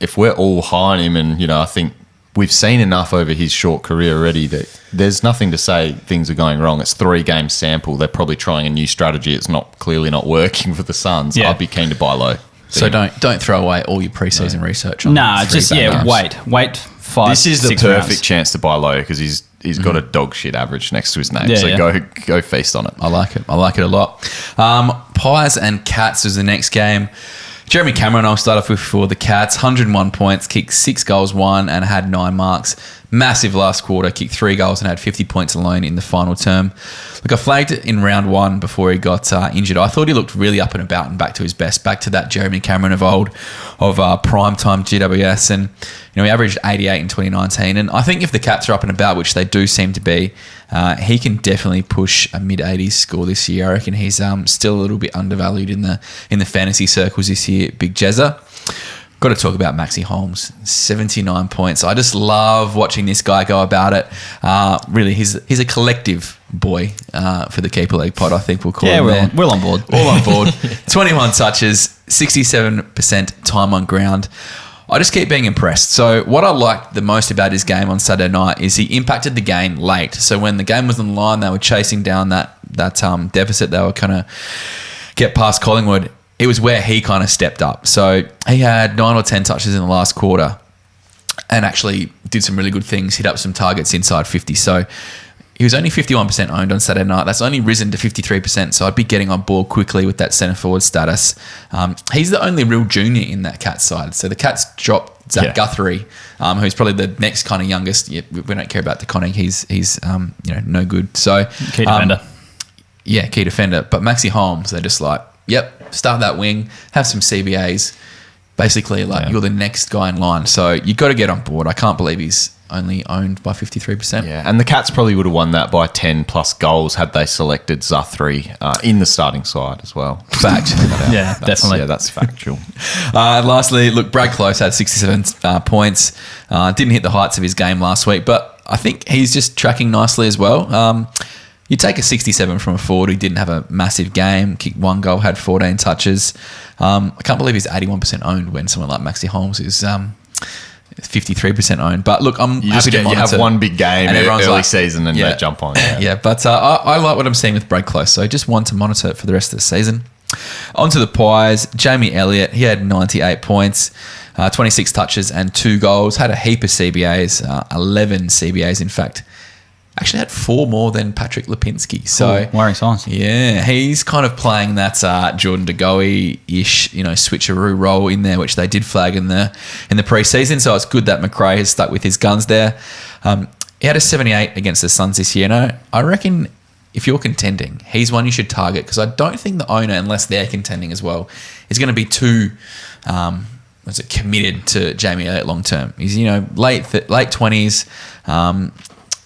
if we're all high on him, and I think we've seen enough over his short career already that there's nothing to say things are going wrong. It's 3 game sample. They're probably trying a new strategy. It's clearly not working for the Suns. Yeah. I'd be keen to buy low. So don't throw away all your preseason research on wait 5. This is the perfect rounds. Chance to buy low because he's got a dog shit average next to his name. Go feast on it. I like it. I like it a lot. Pies and Cats was the next game. Jeremy Cameron, I'll start off with for the Cats. 101 points, kicked 6 goals, 1, and had 9 marks. Massive last quarter, kicked 3 goals and had 50 points alone in the final term. Look, I flagged it in round 1 before he got injured. I thought he looked really up and about and back to his best, back to that Jeremy Cameron of old, of primetime GWS. And, he averaged 88 in 2019. And I think if the Cats are up and about, which they do seem to be, he can definitely push a mid-80s score this year. I reckon he's still a little bit undervalued in the fantasy circles this year, Big Jezza. Got to talk about Maxi Holmes, 79 points. I just love watching this guy go about it. Really, he's a collective boy for the Keeper League pod, I think we'll call him. Yeah, we're on board. All on board. 21 touches, 67% time on ground. I just keep being impressed. So what I liked the most about his game on Saturday night is he impacted the game late. So when the game was on the line, they were chasing down that deficit. They were kind of get past Collingwood. It was where he kind of stepped up. So he had 9 or 10 touches in the last quarter and actually did some really good things, hit up some targets inside 50. So he was only 51% owned on Saturday night. That's only risen to 53%. So I'd be getting on board quickly with that centre forward status. He's the only real junior in that Cats side. So the Cats dropped Zach Guthrie, who's probably the next kind of youngest. Yeah, we don't care about DeConning. He's no good. So key defender. Key defender. But Maxi Holmes, they're just like, yep, start that wing, have some CBAs. Basically, you're the next guy in line. So you've got to get on board. I can't believe he's only owned by 53%. Yeah, and the Cats probably would have won that by 10 plus goals had they selected Guthrie in the starting side as well. Fact. Definitely. Yeah, that's factual. Lastly, look, Brad Close had 67 points. Didn't hit the heights of his game last week, but I think he's just tracking nicely as well. You take a 67 from a forward who didn't have a massive game, kicked 1 goal, had 14 touches. I can't believe he's 81% owned when someone like Maxi Holmes is 53% owned. But look, I'm happy to monitor. You have one big game and early season and they jump on. But I like what I'm seeing with Brad Close, so just want to monitor it for the rest of the season. On to the Pies. Jamie Elliott, he had 98 points, 26 touches and 2 goals, had a heap of CBAs, 11 CBAs in fact. Actually had 4 more than Patrick Lipinski. So worrying signs. Yeah, he's kind of playing that Jordan De Goey-ish, switcheroo role in there, which they did flag in the preseason. So it's good that McRae has stuck with his guns there. He had a 78 against the Suns this year. I reckon if you're contending, he's one you should target because I don't think the owner, unless they're contending as well, is going to be too committed to Jamie Elliott long term. He's late 20s.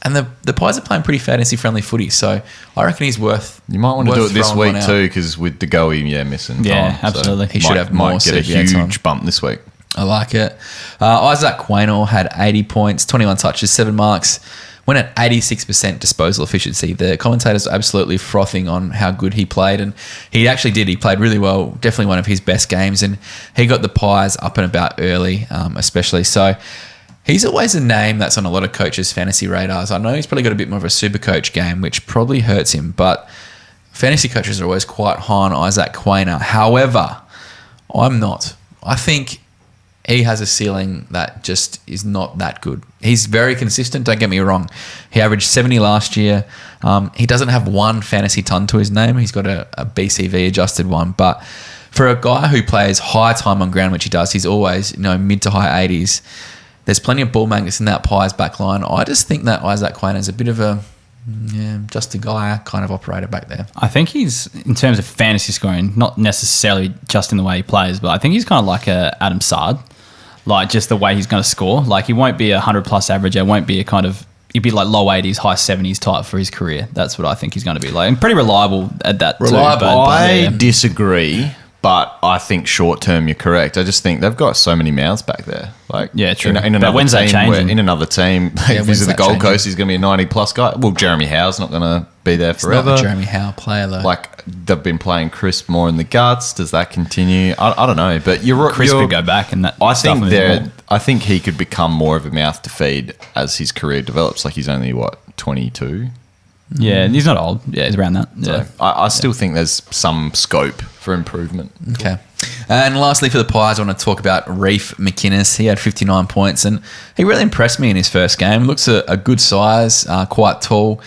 And the Pies are playing pretty fantasy-friendly footy, so I reckon he's worth. You might want to do it this week too, because with De Goey, missing time. Yeah, absolutely. So he should have more. Might get a huge bump this week. I like it. Isaac Quaynor had 80 points, 21 touches, 7 marks. went at 86% disposal efficiency. The commentators were absolutely frothing on how good he played, and he actually did. He played really well, definitely one of his best games, and he got the Pies up and about early, especially. So he's always a name that's on a lot of coaches' fantasy radars. I know he's probably got a bit more of a super coach game, which probably hurts him, but fantasy coaches are always quite high on Isaac Quainer. However, I'm not. I think he has a ceiling that just is not that good. He's very consistent, don't get me wrong. He averaged 70 last year. He doesn't have one fantasy ton to his name. He's got a BCV adjusted one. But for a guy who plays high time on ground, which he does, he's always mid to high 80s. There's plenty of ball magnets in that Pies back line. I just think that Isaac Quainer is a bit of a just a guy kind of operator back there. I think he's, in terms of fantasy scoring, not necessarily just in the way he plays, but I think he's kind of like a Adam Sard. Like, just the way he's going to score. Like, he won't be a 100-plus averager. Won't be he'd be like low 80s, high 70s type for his career. That's what I think he's going to be like. And pretty reliable at that Reliable. too. I disagree, but I think short term you're correct. I just think they've got so many mouths back there. Like, yeah, true. In another when's that team, changing? in another team, if he's at the Gold Coast, he's going to be a 90-plus guy. Well, Jeremy Howe's not going to be there forever. Not a Jeremy Howe player, though. Like, they've been playing Crisp more in the guts. Does that continue? I don't know, but Crisp could go back and that. I think he could become more of a mouth to feed as his career develops. Like, he's only 22. Yeah, he's not old. Yeah, he's around that. Yeah. So I still think there's some scope for improvement. Okay. And lastly, for the Pies, I want to talk about Reef McInnes. He had 59 points, and he really impressed me in his first game. Looks a good size, quite tall.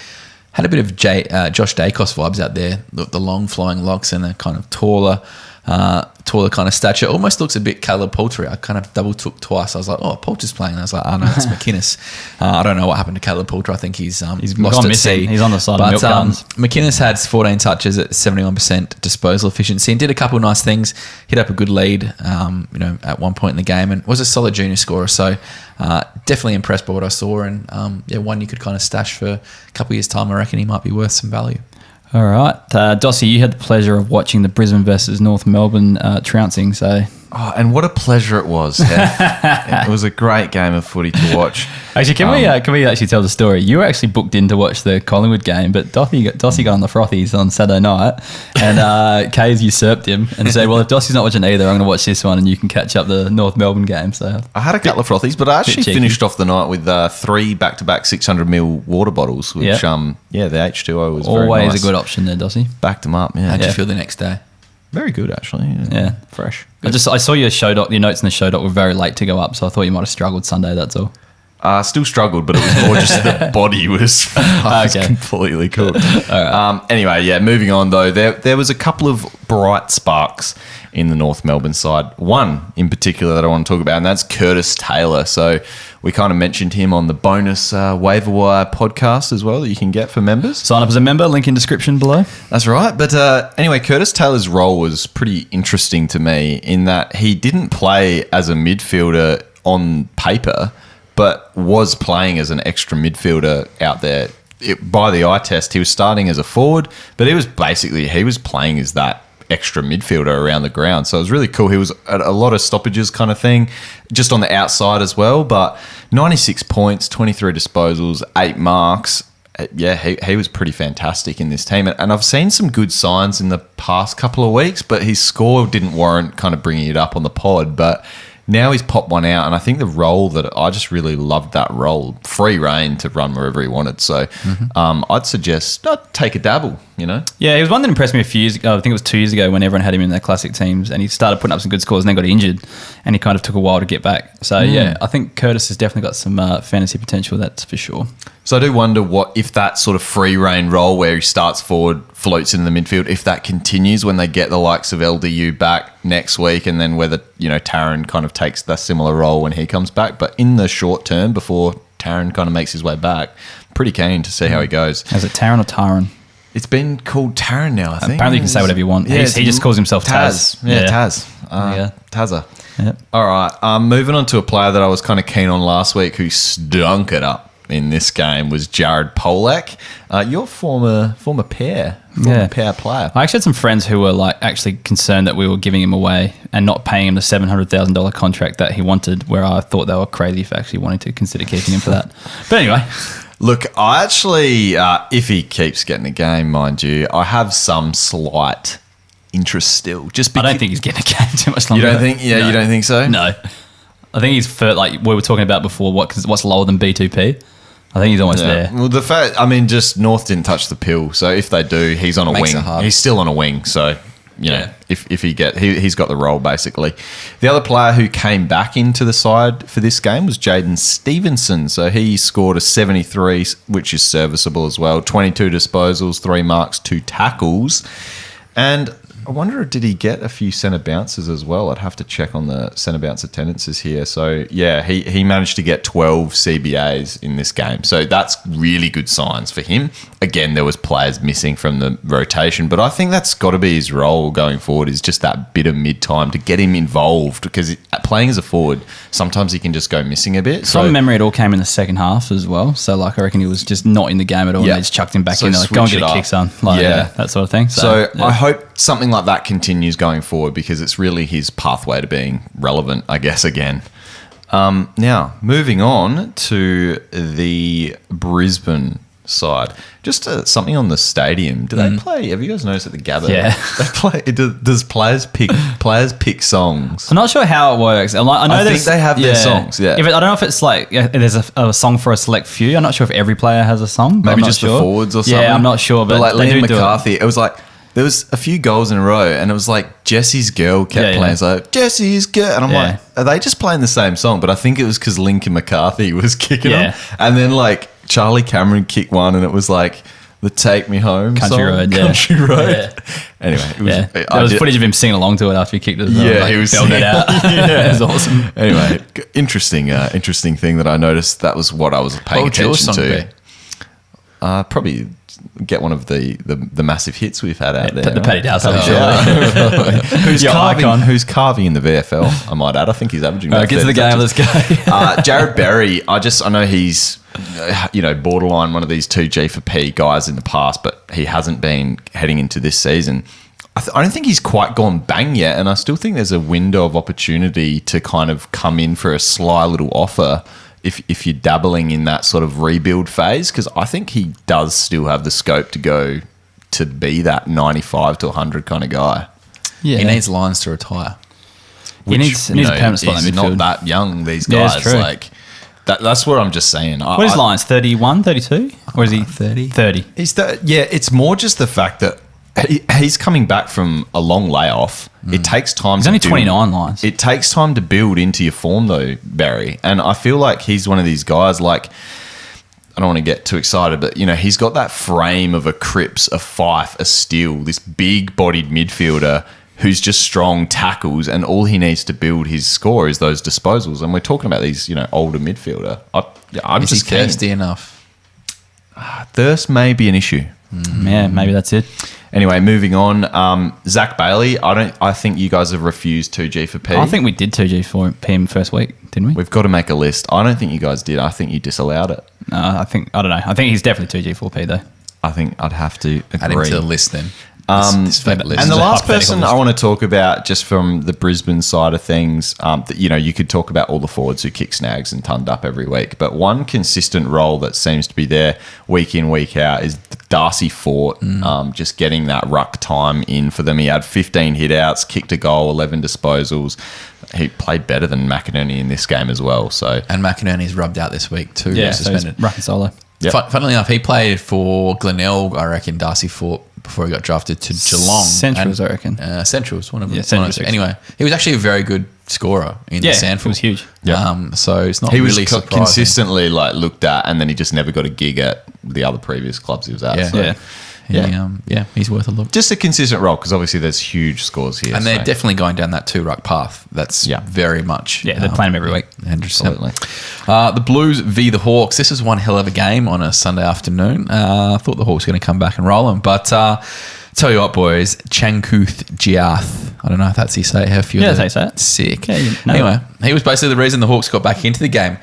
Had a bit of Josh Dacos vibes out there. The long flowing locks and a kind of taller kind of stature. Almost looks a bit Caleb Poultry. I kind of double took twice. I was like, oh, Poultry's playing. And I was like, oh no, it's McInnes. I don't know what happened to Caleb Poultry. I think he's lost at sea. He's on the side of milk cartons. McInnes had 14 touches at 71% disposal efficiency and did a couple of nice things. Hit up a good lead, at one point in the game, and was a solid junior scorer. So definitely impressed by what I saw, and one you could kind of stash for a couple of years' time. I reckon he might be worth some value. All right. Dossie, you had the pleasure of watching the Brisbane versus North Melbourne trouncing. So, and what a pleasure it was. Heff. It was a great game of footy to watch. Actually, can we actually tell the story? You were actually booked in to watch the Collingwood game, but Dossie got on the frothies on Saturday night, and Kay's usurped him and said, well, if Dossie's not watching either, I'm going to watch this one and you can catch up the North Melbourne game. So I had a couple of frothies, but I actually finished off the night with 3 back-to-back 600ml water bottles, which, the H2O was always very nice. A good option there, Dossie. Backed them up, yeah. How'd you feel the next day? Very good, actually. Yeah. Fresh. I saw your show doc. Your notes in the show doc were very late to go up, so I thought you might have struggled Sunday. That's all. Still struggled, but it was more just the body was completely cooked. Right. Anyway, moving on though. There was a couple of bright sparks in the North Melbourne side. One in particular that I want to talk about, and that's Curtis Taylor. So we kind of mentioned him on the bonus waiver wire podcast as well that you can get for members. Sign up as a member, link in description below. That's right. But anyway, Curtis Taylor's role was pretty interesting to me in that he didn't play as a midfielder on paper, but was playing as an extra midfielder out there. By the eye test, he was starting as a forward, but he was playing as that extra midfielder around the ground. So it was really cool. He was at a lot of stoppages kind of thing, just on the outside as well. But 96 points, 23 disposals, 8 marks. He was pretty fantastic in this team. And I've seen some good signs in the past couple of weeks, but his score didn't warrant kind of bringing it up on the pod. But now he's popped one out, and I think the role that I just really loved that role, free reign to run wherever he wanted. So I'd suggest take a dabble, Yeah, he was one that impressed me a few years ago. I think it was 2 years ago when everyone had him in their classic teams, and he started putting up some good scores and then got injured, and he kind of took a while to get back. So, I think Curtis has definitely got some fantasy potential, that's for sure. So I do wonder if that sort of free reign role where he starts forward, floats into the midfield, if that continues when they get the likes of LDU back next week, and then whether, Taron kind of takes that similar role when he comes back. But in the short term, before Taron kind of makes his way back, pretty keen to see how he goes. Is it Taron or Taron? It's been called Taron now, I think. Apparently you can say whatever you want. Yeah, he just calls himself Taz. Taz. Tazza. Yep. All right. Moving on to a player that I was kind of keen on last week who stunk it up in this game was Jared Polak, your former pair player. I actually had some friends who were actually concerned that we were giving him away and not paying him the $700,000 contract that he wanted, where I thought they were crazy for actually wanting to consider keeping him for that. But anyway. Look, I actually, if he keeps getting a game, mind you, I have some slight interest still. Just I don't think he's getting a game too much longer. You don't think? Yeah, No. you don't think so? No. I think he's for, like we were talking about before, what's lower than B2P? I think he's almost there. Well, the fact, just North didn't touch the pill. So if they do, he's on a Makes it wing. hard. He's still on a wing. So, Yeah. if he's got the role basically. The other player who came back into the side for this game was Jaden Stevenson. So he scored a 73, which is serviceable as well. 22 disposals, 3 marks, 2 tackles. And I wonder, did he get a few centre bounces as well? I'd have to check on the centre bounce attendances here. So, yeah, he managed to get 12 CBAs in this game. So that's really good signs for him. Again, there was players missing from the rotation, but I think that's got to be his role going forward, is just that bit of mid-time to get him involved, because playing as a forward, sometimes he can just go missing a bit. From memory, it all came in the second half as well. So, like, I reckon he was just not in the game at all, Yeah. and they just chucked him back So in. They're like, go and switch get it a up. kick, son. Like, Yeah. that sort of thing. So yeah. I hope something like that continues going forward, because it's really his pathway to being relevant, I guess, again. Now, moving on to the Brisbane side. Just something on the stadium. Do they play? Have you guys noticed at the Gabba? Yeah. They play. Does players pick songs? I'm not sure how it works. I know I think there's- they have their songs, yeah. I don't know if it's like there's a song for a select few. I'm not sure if every player has a song. But Maybe I'm not just sure. the forwards or something. Yeah, I'm not sure. But like they Liam do do it. McCarthy, it was like there was a few goals in a row, and it was like Jesse's girl kept Yeah, playing. yeah. It's like Jesse's girl, and I'm Yeah. like, are they just playing the same song? But I think it was because Lincoln McCarthy was kicking Yeah. them, and then like Charlie Cameron kicked one, and it was like the "Take Me Home" Country song. Road, yeah. Country Road. Yeah. Anyway, it was, Yeah, I there was did- footage of him singing along to it after he kicked it. As well. Yeah, like, he was belting it singing. out. Yeah. It was awesome. Anyway, interesting thing that I noticed. That was what I was paying What would your attention song to. be? Probably get one of the massive hits we've had out there. The Paddy Dow song, Yeah. Your icon. Who's carving in the VFL, I might add. I think he's averaging about Get to the 30 game. touches. Let's go. Jared Berry, I know he's borderline one of these 2G for P guys in the past, but he hasn't been heading into this season. I don't think he's quite gone bang yet, and I still think there's a window of opportunity to kind of come in for a sly little offer if you're dabbling in that sort of rebuild phase, because I think he does still have the scope to go to be that 95 to 100 kind of guy. Yeah, He needs Lions to retire. He needs a permanent spot in he's midfield. not that young, these Yeah, guys. it's true. Like that's what I'm just saying. What is Lions? 31, 32? Or is he 30? 30. It's more just the fact that he's coming back from a long layoff. It takes time. He's to only build. 29 Lions. It takes time to build into your form, though, Barry. And I feel like he's one of these guys. Like, I don't want to get too excited, but he's got that frame of a Cripps, a Fife, a Steele. This big-bodied midfielder who's just strong tackles, and all he needs to build his score is those disposals. And we're talking about these, older midfielder. I'm Is he just keen. thirsty enough? Thirst may be an issue. Yeah, maybe that's it. Anyway, moving on. Zach Bailey. I think you guys have refused 2G for P. I think we did 2G for PM first week, didn't we? we've got to make a list. I don't think you guys did. I think you disallowed it. I don't know. I think he's definitely 2G 4P though. I think I'd have to Add him agree. to the list then. This favourite list. And the It's a last hypothetical person list. I want to talk about, just from the Brisbane side of things, that you could talk about all the forwards who kick snags and turned up every week, but one consistent role that seems to be there week in, week out is Darcy Fort, just getting that ruck time in for them. He had 15 hit-outs, kicked a goal, 11 disposals. He played better than McInerney in this game as well. So And McInerney's rubbed out this week too. Yeah, He's so he's suspended. rucking solo. Yep. Funnily enough, he played for Glenelg, I reckon, Darcy Fort, before he got drafted to Geelong. Centrals, I reckon. Centrals, one of them. Yeah, Centrals. Anyway, he was actually a very good scorer in Yeah, the Sandford. it was huge. So it's not he was really surprising. consistently looked at, and then he just never got a gig at the other previous clubs he was at. Yeah. So. Yeah. He's worth a look. Just a consistent role, because obviously there's huge scores here. And they're so- definitely going down that 2-ruck path. That's very much. Yeah, they're playing him every week. 100%. Absolutely. The Blues v. the Hawks. This is one hell of a game on a Sunday afternoon. I thought the Hawks were going to come back and roll them. But tell you what, boys, Chankuth Giath. I don't know if that's how you say it, Heff. Yeah, that's how you say it. Sick. Yeah, you know Anyway, he was basically the reason the Hawks got back into the game.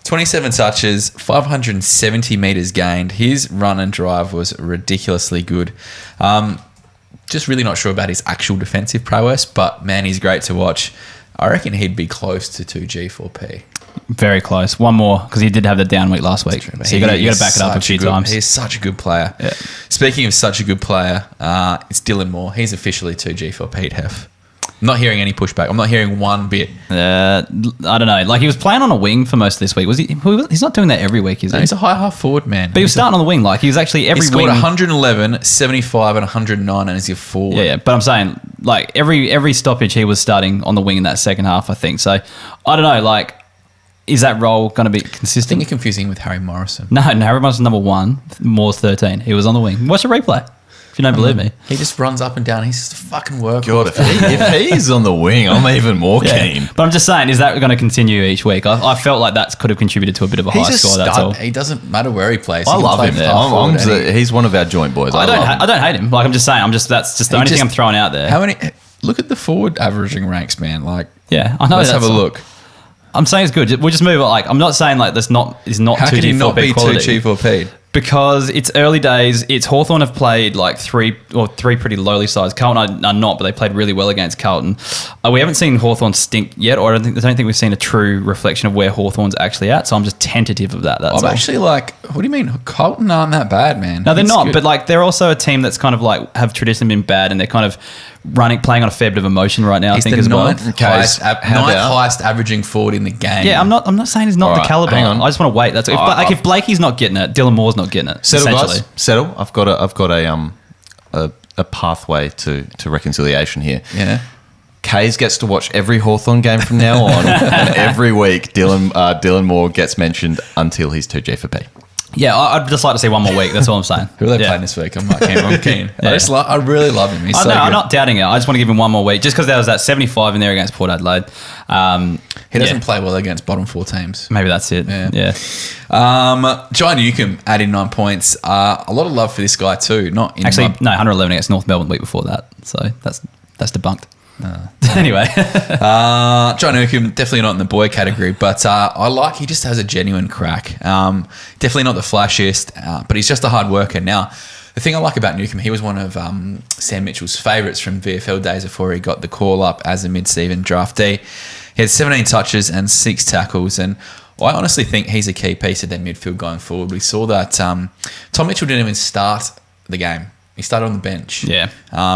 27 touches, 570 metres gained. His run and drive was ridiculously good. Just really not sure about his actual defensive prowess, but man, he's great to watch. I reckon he'd be close to 2G 4P. Very close. One more because he did have the down week last week. So you got to back it up a few times. He's such a good player. Yeah. Speaking of such a good player, it's Dylan Moore. He's officially 2G for Pete Heff. I'm not hearing any pushback. I'm not hearing one bit. I don't know. Like he was playing on a wing for most of this week. Was he? He's not doing that every week, is he? He's a high half forward, man. But he was starting on the wing. Like he was actually every He scored wing. 111, 75, and 109, and he's your forward. Yeah, but I'm saying like every stoppage he was starting on the wing in that second half. I think so. I don't know. Like, is that role going to be I think consistent? you're confusing with Harry Morrison. No, Harry Morrison number 1, Moore's 13. He was on the wing. Watch the replay if you don't believe me. He just runs up and down. He's just a fucking workhorse. God, if he's on the wing, I'm even more keen. But I'm just saying, is that going to continue each week? I felt like that could have contributed to a bit of a high score. That's all. He doesn't matter where he plays. I He can love play him. half forward, He's one of our joint boys. I love him. don't hate him. Like I'm just saying, that's just the only thing I'm throwing out there. How many? Look at the forward averaging ranks, man. Like, Yeah, I know. let's have a look. I'm saying it's good. We'll just move it. Like I'm not saying like this is not How 2G can he not be quality. 2G for Pete? Because it's early days. It's Hawthorn have played like three pretty lowly sized. Carlton are not, but they played really well against Carlton. We haven't seen Hawthorn stink yet, or I don't think we've seen a true reflection of where Hawthorn's actually at. So I'm just tentative of that. That's I'm all. actually like, what do you mean? Carlton aren't that bad, man. No, they're It's not. good. But like they're also a team that's kind of like have traditionally been bad, and they're kind of playing on a fair bit of emotion right now. He's I think the as well. ninth highest averaging forward in the game. Yeah, I'm not saying he's not All the right, caliber. hang on. I just want to wait. That's if Blakey's not getting it, Dylan Moore's not getting it. Settle, essentially. guys. Settle. I've got a pathway to reconciliation here. Yeah. Kays gets to watch every Hawthorn game from now on, and every week Dylan Moore gets mentioned until he's 2G for P. Yeah, I'd just like to see one more week. That's all I'm saying. Who are they Yeah. playing this week? I'm keen. Yeah. I really love him. He's so No, good. I'm not doubting it. I just want to give him one more week, just because there was that 75 in there against Port Adelaide. He doesn't play well against bottom 4 teams. Maybe that's it. Yeah. John Newcomb adding 9 points. A lot of love for this guy too. Not in 111 against North Melbourne the week before that. So that's debunked. Anyway, John Newcomb, definitely not in the boy category, but he just has a genuine crack. Definitely not the flashiest, but he's just a hard worker. Now, the thing I like about Newcomb, he was one of Sam Mitchell's favourites from VFL days before he got the call up as a mid-season draftee. He had 17 touches and 6 tackles, and I honestly think he's a key piece of their midfield going forward. We saw that Tom Mitchell didn't even start the game. He started on the bench. Yeah.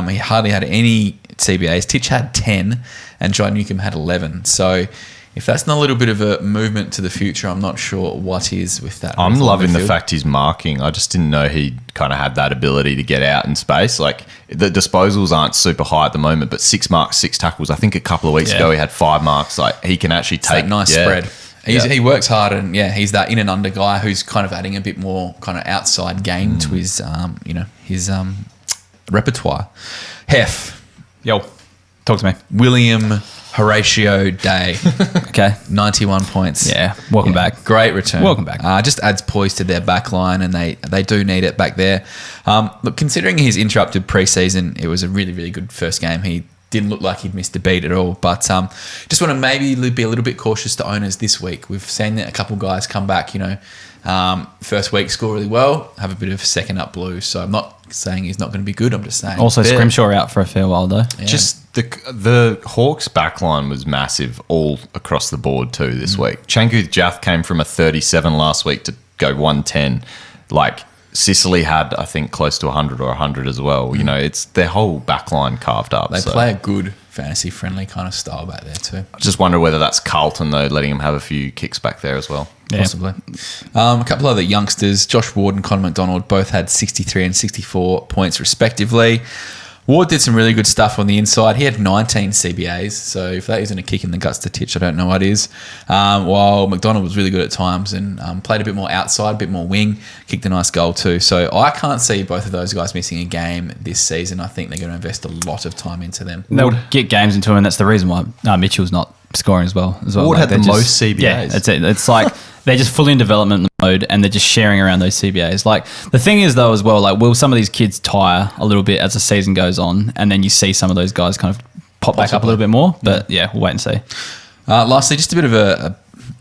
He hardly had any CBAs. Titch had 10 and John Newcomb had 11. So if that's not a little bit of a movement to the future, I'm not sure what is with that. I'm loving the midfield. fact he's marking. I just didn't know he kind of had that ability to get out in space. Like the disposals aren't super high at the moment, but 6 marks, 6 tackles. I think a couple of weeks ago he had 5 marks. Like he can actually It's take that nice spread. He works hard, and he's that in and under guy who's kind of adding a bit more kind of outside game to his repertoire. Heff, yo, talk to me. William Horatio Day, Okay. 91 points. Yeah. Welcome back. Great return. Welcome back. Just adds poise to their back line, and they do need it back there. Look, considering his interrupted preseason, it was a really, really good first game. He didn't look like he'd missed a beat at all. But just want to maybe be a little bit cautious to owners this week. We've seen that a couple guys come back, first week score really well, have a bit of second up blue. So I'm not saying he's not going to be good. I'm just saying. Also, Scrimshaw out for a fair while though. Yeah. Just the Hawks backline was massive all across the board too this week. Changuth Jath came from a 37 last week to go 110. Like Sicily had, I think, close to 100 or 100 as well. It's their whole backline carved up. They play a good fantasy friendly kind of style back there too. I just wonder whether that's Carlton though, letting him have a few kicks back there as well. Yeah. Possibly. A couple other youngsters, Josh Ward and Connor McDonald, both had 63 and 64 points respectively. Ward did some really good stuff on the inside. He had 19 CBAs, so if that isn't a kick in the guts to Titch, I don't know what is. While McDonald was really good at times and played a bit more outside, a bit more wing, kicked a nice goal too. So I can't see both of those guys missing a game this season. I think they're going to invest a lot of time into them. They'll get games into him, and that's the reason why Mitchell's not scoring as well. Ward had the they're most CBAs. Yeah, that's it. It's like they're just fully in development mode, and they're just sharing around those CBAs. Like the thing is though as well, like will some of these kids tire a little bit as the season goes on, and then you see some of those guys kind of pop back up a little bit more. But yeah, we'll wait and see. Lastly, just a bit of a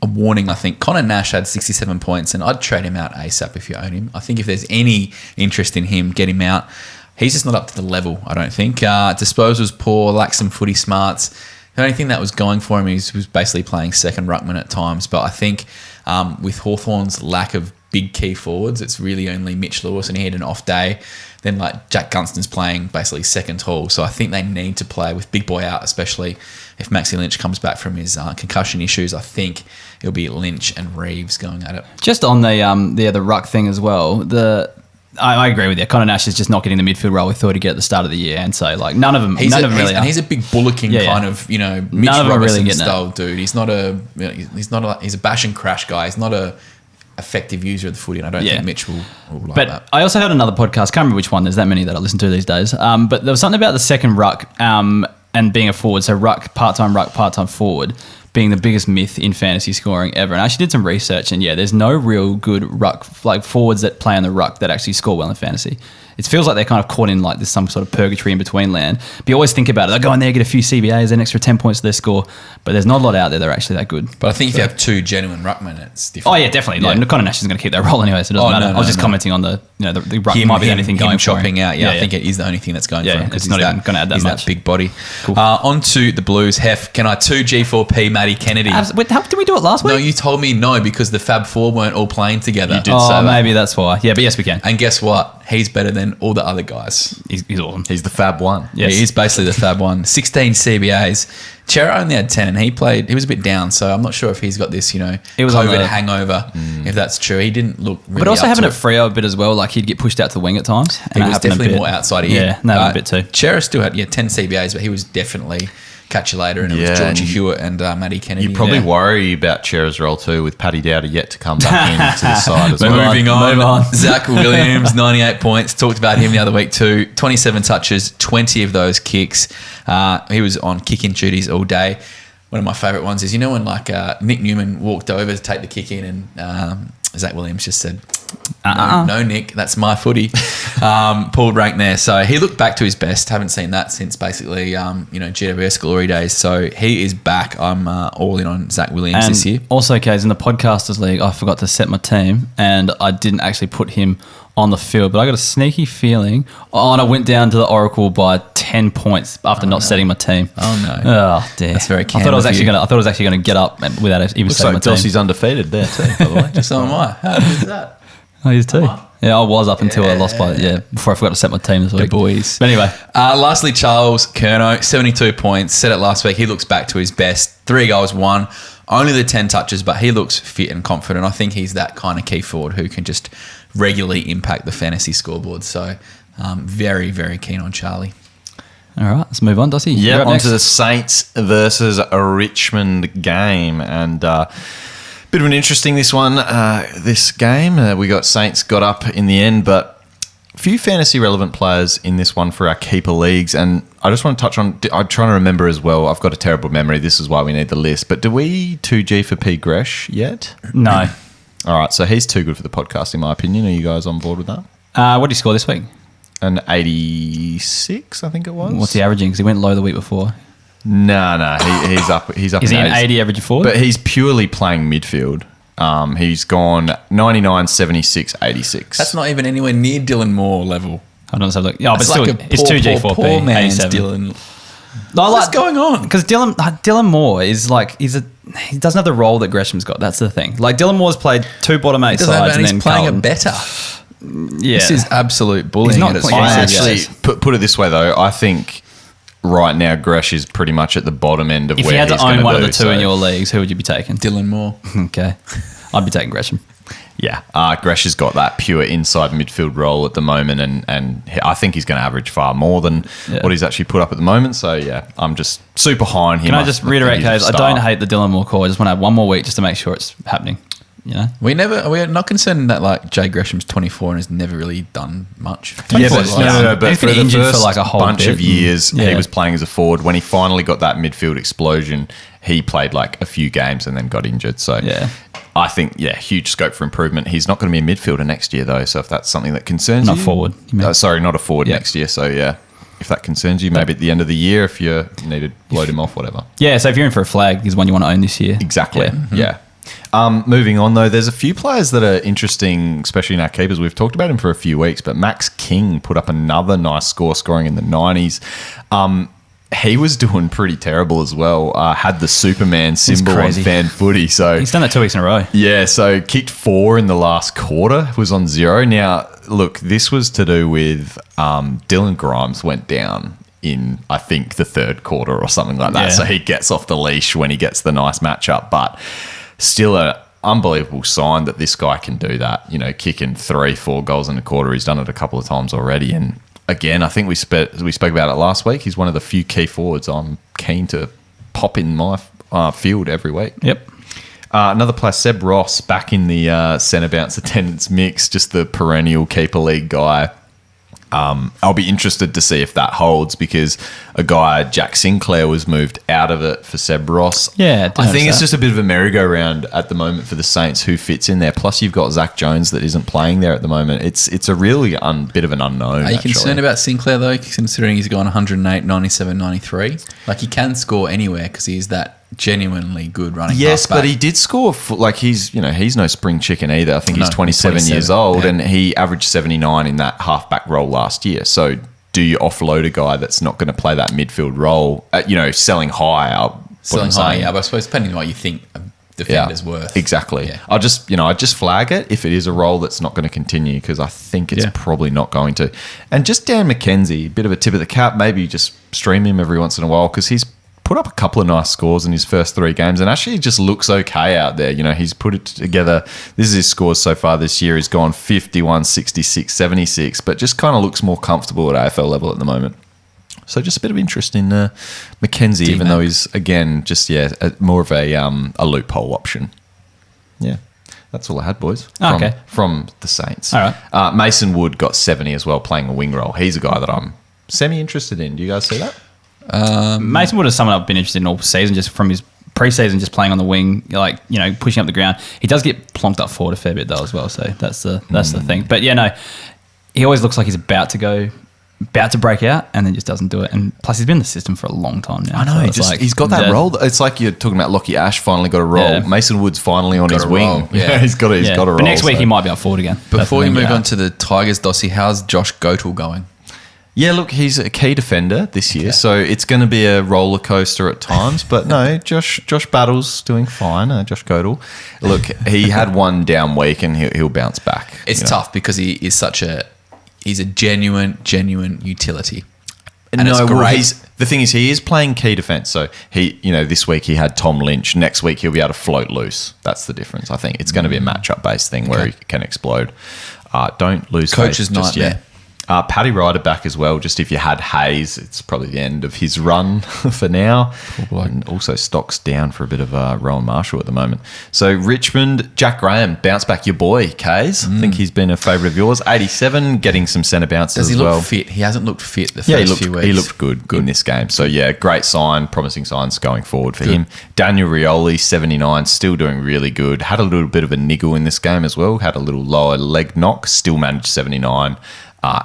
warning, I think. Connor Nash had 67 points, and I'd trade him out ASAP if you own him. I think if there's any interest in him, get him out. He's just not up to the level, I don't think. Disposal's poor, lacks some footy smarts. The only thing that was going for him is he was basically playing second ruckman at times. But I think with Hawthorn's lack of big key forwards, it's really only Mitch Lewis, and he had an off day. Then like Jack Gunston's playing basically second tall. So I think they need to play with big boy out, especially if Maxi Lynch comes back from his concussion issues. I think it'll be Lynch and Reeves going at it. Just on the ruck thing as well, I agree with you. Connor Nash is just not getting the midfield role we thought he'd get at the start of the year, and so like none of them really are. And he's a big bullocking kind of, you know, Mitch Robertson style dude. He's a bash and crash guy. He's not a effective user of the footy, and I don't think Mitch will like that. But I also heard another podcast, can't remember which one, there's that many that I listen to these days, but there was something about the second ruck and being a forward, so part-time forward, being the biggest myth in fantasy scoring ever. And I actually did some research, and there's no real good ruck, like forwards that play on the ruck that actually score well in fantasy. It feels like they're kind of caught in like this some sort of purgatory in between land. But you always think about it. They go in there, get a few CBAs, an extra 10 points to their score. But there's not a lot out there that are actually that good. But I think if you have two genuine ruckmen, it's different. Oh, yeah, definitely. Like, Connor Nash is going to keep that role anyway, so it doesn't matter. I was just commenting on the ruck might be the only thing going for chopping out. I think it is the only thing that's going for him. Because he's not even going to add that much. That big body. Cool. On to the Blues. Heff, can I 2G4P Matty Kennedy? Wait, did we do it last week? No, you told me no because the Fab Four weren't all playing together. You did say that. Maybe that's why. Yeah, but yes, we can. And guess what? He's better than all the other guys. He's awesome. He's the Fab one. Yes. He is basically the Fab one. 16 CBAs. Chera only had 10, and he was a bit down, so I'm not sure if he's got this, COVID hangover, if that's true. He didn't look really But also up having to it Freo a bit as well, like he'd get pushed out to the wing at times. He was definitely more outside of you. Yeah, no, a bit too. Chera still had 10 CBAs, but he was definitely catch you later, and it was Georgie Hewitt and Matty Kennedy. You probably worry about Chera's role too, with Paddy Dowder yet to come back into the side as well. Moving on. Zach Williams, 98 points. Talked about him the other week too. 27 touches, 20 of those kicks. He was on kicking duties all day. One of my favourite ones is, when like Nick Newman walked over to take the kick in, and Zach Williams just said, No, Nick, that's my footy. Pulled rank there. So he looked back to his best. Haven't seen that since basically, GWS glory days. So he is back. I'm all in on Zach Williams this year. Also, Kaz, in the Podcasters League, I forgot to set my team, and I didn't actually put him on the field, but I got a sneaky feeling, and I went down to the Oracle by 10 points after not setting my team. Oh no! Oh dear! That's very. I thought I was actually going to get up without even Looks setting like my team. Delsey's undefeated there too, by the way. So am I. How good is that? Oh, he's too. Yeah, I was up until I lost before I forgot to set my team this week. The boys. But anyway. Lastly, Charles Curnow, 72 points. Said it last week. He looks back to his best. 3 goals, 1. Only the 10 touches, but he looks fit and confident. I think he's that kind of key forward who can just regularly impact the fantasy scoreboard. So very, very keen on Charlie. All right, let's move on, Dossie. Yeah, on to the Saints versus a Richmond game. And bit of an interesting this game. We got Saints got up in the end, but a few fantasy relevant players in this one for our keeper leagues. And I just want to touch on, I'm trying to remember as well, I've got a terrible memory, this is why we need the list, but do we 2G for P Gresh yet? No. All right, so he's too good for the podcast in my opinion. Are you guys on board with that? What did he score this week? An 86, I think it was. What's he averaging? Because he went low the week before. No, he's up. He's up. Is he an 80 average forward? But he's purely playing midfield. He's gone 99, 76, 86. That's not even anywhere near Dylan Moore level. I don't know. Look, but it's still, like it's 2G4P. Poor man's 87. Dylan. What's going on? Because Dylan Moore is like he doesn't have the role that Gresham's got. That's the thing. Like Dylan Moore's played 2 bottom 8 sides, and he's then playing Carlton. it better. Yeah, This is absolute bullying. He's not at its quite- I finest. actually put it this way though. I think right now Gresh is pretty much at the bottom end of if where you had he's to own gonna one of do, the two in your leagues, who would you be taking? Dylan Moore. Okay, I'd be taking Gresham. Yeah, Gresh has got that pure inside midfield role at the moment, and I think he's going to average far more than what he's actually put up at the moment. So yeah, I'm just super high on him. Can I just reiterate, Case? I don't hate the Dylan Moore call. I just want to have one more week just to make sure it's happening. We're not concerned that like Jay Gresham's 24 and has never really done much. Yeah, 24 but, is no, but He's for been the injured first for like a whole bunch bit. of years, Yeah. he was playing as a forward. When he finally got that midfield explosion, he played like a few games and then got injured. So Yeah. I think, huge scope for improvement. He's not going to be a midfielder next year though. So if that's something that concerns Not you. forward, you mean? Sorry, not a forward next year. So yeah, if that concerns you, maybe at the end of the year, if you need to load him off, whatever. Yeah, so if you're in for a flag, is one you want to own this year. Exactly. Yeah. Moving on though, there's a few players that are interesting, especially in our keepers. We've talked about him for a few weeks, but Max King put up another nice score, scoring in the 90s. he was doing pretty terrible as well. Had the Superman symbol on crazy. fan footy. So He's done that 2 weeks in a row. yeah, so kicked 4 in the last quarter, was on 0. Now, look, this was to do with Dylan Grimes went down in, I think, the third quarter or something like that. Yeah. So he gets off the leash when he gets the nice matchup. But still an unbelievable sign that this guy can do that, you know, kicking 3-4 goals in a quarter. He's done it a couple of times already. And again, I think we spoke about it last week. He's one of the few key forwards I'm keen to pop in my field every week. Yep. Another player, Seb Ross, back in the centre bounce attendance mix, just the perennial keeper league guy. I'll be interested to see if that holds because a guy, Jack Sinclair, was moved out of it for Seb Ross. Yeah, I think it's just a bit of a merry-go-round at the moment for the Saints who fits in there. Plus, you've got Zach Jones that isn't playing there at the moment. It's a really bit of an unknown. Are you concerned about Sinclair, though, considering he's gone 108, 97, 93? Like, he can score anywhere because he's that genuinely good running Yes, halfback. but he did score. He's no spring chicken either. I think he's No, 27 years 27, old, yeah. and he averaged 79 in that halfback role last year. So, do you offload a guy that's not going to play that midfield role? Selling high. Selling high, yeah, but I suppose depending on what you think a defender's worth. Exactly. Yeah. I just flag it if it is a role that's not going to continue because I think it's probably not going to. And just Dan McKenzie, a bit of a tip of the cap. Maybe just stream him every once in a while because he's put up a couple of nice scores in his first 3 games and actually just looks okay out there. You know, he's put it together. This is his scores so far this year. He's gone 51, 66, 76, but just kind of looks more comfortable at AFL level at the moment. So just a bit of interest in McKenzie, even though he's, again, just, more of a loophole option. Yeah. That's all I had, boys. From the Saints. All right. Mason Wood got 70 as well, playing a wing role. He's a guy that I'm semi-interested in. Do you guys see that? Mason Wood is someone I've been interested in all season, just from his pre-season, just playing on the wing, pushing up the ground. He does get plonked up forward a fair bit though as well, so that's the thing. But he always looks like he's about to break out and then just doesn't do it. And plus, he's been in the system for a long time now. I know. So he's got that role. It's like you're talking about Lockie Ash finally got a role. Yeah. Mason Wood's finally on his wing. role. Yeah. he's got a role. But next week he might be up forward again. Before we move on to the Tigers, Dossie, how's Josh Goetl going? Yeah, look, he's a key defender this year, so it's going to be a roller coaster at times. But no, Josh Battle's doing fine. Josh Goetl, look, he had one down week and he'll bounce back. It's tough because he's a genuine utility. And it's great. The thing is, he is playing key defence. So this week he had Tom Lynch. Next week he'll be able to float loose. That's the difference. I think it's going to be a matchup based thing where he can explode. Don't lose Coach's faith just nightmare. yet. Paddy Ryder back as well. Just if you had Hayes, it's probably the end of his run for now. And also stocks down for a bit of Rowan Marshall at the moment. So Richmond, Jack Graham, bounce back your boy, Kays. I think he's been a favourite of yours. 87, getting some centre bounces Does he as well. look fit? He hasn't looked fit the first few weeks. He looked good in this game. So, great sign, promising signs going forward for him. Daniel Rioli, 79, still doing really good. Had a little bit of a niggle in this game as well. Had a little lower leg knock, still managed 79.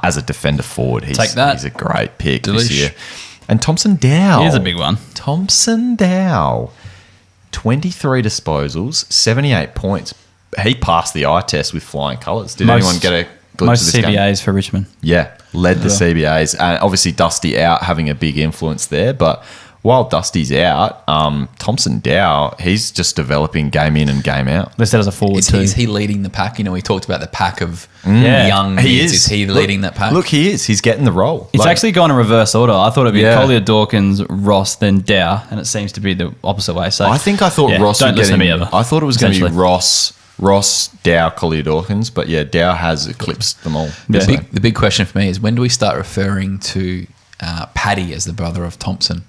As a defender forward, he's a great pick this year. And Thompson Dow. Here's a big one. Thompson Dow, 23 disposals, 78 points. He passed the eye test with flying colours. Did anyone get a glimpse of this game? Most CBAs for Richmond. Yeah, led the CBAs. And obviously Dusty out having a big influence there. But while Dusty's out, Thompson Dow, he's just developing game in and game out. Listed as a forward too. Is he leading the pack? We talked about the pack of young mids. Is he leading that pack? Look, he is. He's getting the role. It's actually gone in reverse order. I thought it'd be Collier, Dawkins, Ross, then Dow, and it seems to be the opposite way. So I thought Ross don't listen to me ever. I thought it was going to be Ross, Dow, Collier, Dawkins, but Dow has eclipsed them all. The big question for me is, when do we start referring to Paddy as the brother of Thompson?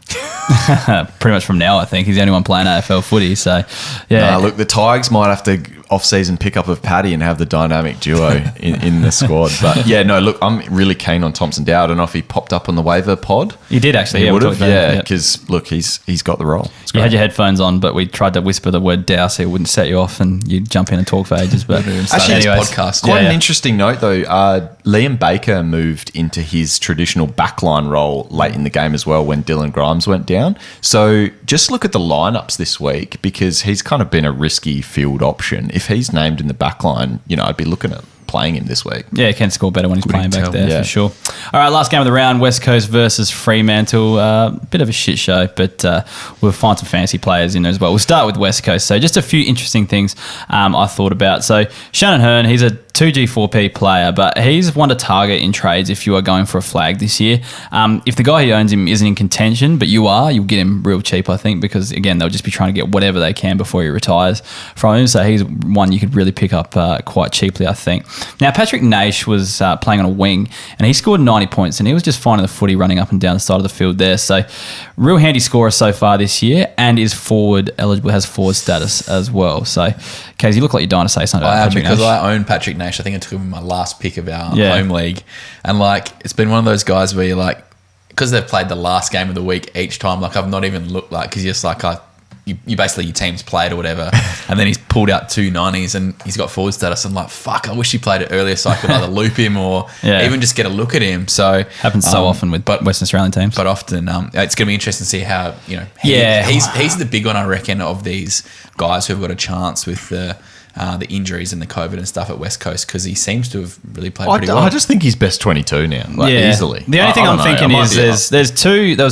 Pretty much from now, I think. He's the only one playing AFL footy. So, look, the Tigers might have to off-season pickup of Paddy and have the dynamic duo in the squad. But, look, I'm really keen on Thompson Dow. I don't know if he popped up on the waiver pod. He did, actually. He would have, because, look, he's got the role. You had your headphones on, but we tried to whisper the word Dow so it wouldn't set you off and you'd jump in and talk for ages. But actually, anyways, podcast. Quite an interesting note, though. Liam Baker moved into his traditional backline role late in the game as well when Dylan Grimes went down. So just look at the lineups this week because he's kind of been a risky field option. If he's named in the backline, I'd be looking at playing him this week. Yeah, he can score better when he's playing back there, yeah. for sure. All right, last game of the round, West Coast versus Fremantle. Bit of a shit show, but we'll find some fantasy players in there as well. We'll start with West Coast. So just a few interesting things I thought about. So Shannon Hearn, he's a 2G4P player, but he's one to target in trades if you are going for a flag this year. If the guy who owns him isn't in contention, but you'll get him real cheap, I think, because, again, they'll just be trying to get whatever they can before he retires from him. So he's one you could really pick up quite cheaply, I think. Now, Patrick Naish was playing on a wing, and he scored 90 points, and he was just finding the footy running up and down the side of the field there. So real handy scorer so far this year, and is forward eligible, has forward status as well. So, Kaz, you look like you're dying to say something about Patrick because Naish. I own Patrick Naish. I think I took him in my last pick of our home league. And, it's been one of those guys where you're because they've played the last game of the week each time, I've not even looked because you're just you basically, your team's played or whatever, and then he's pulled out 2 90s and he's got forward status. I'm like, fuck, I wish he played it earlier so I could either loop him or even just get a look at him. So happens so often with Western Australian teams. But often, it's going to be interesting to see how, he's the big one, I reckon, of these guys who've got a chance with the injuries and the COVID and stuff at West Coast, because he seems to have really played pretty well. I just think he's best 22 now, easily. The only thing I'm thinking is there was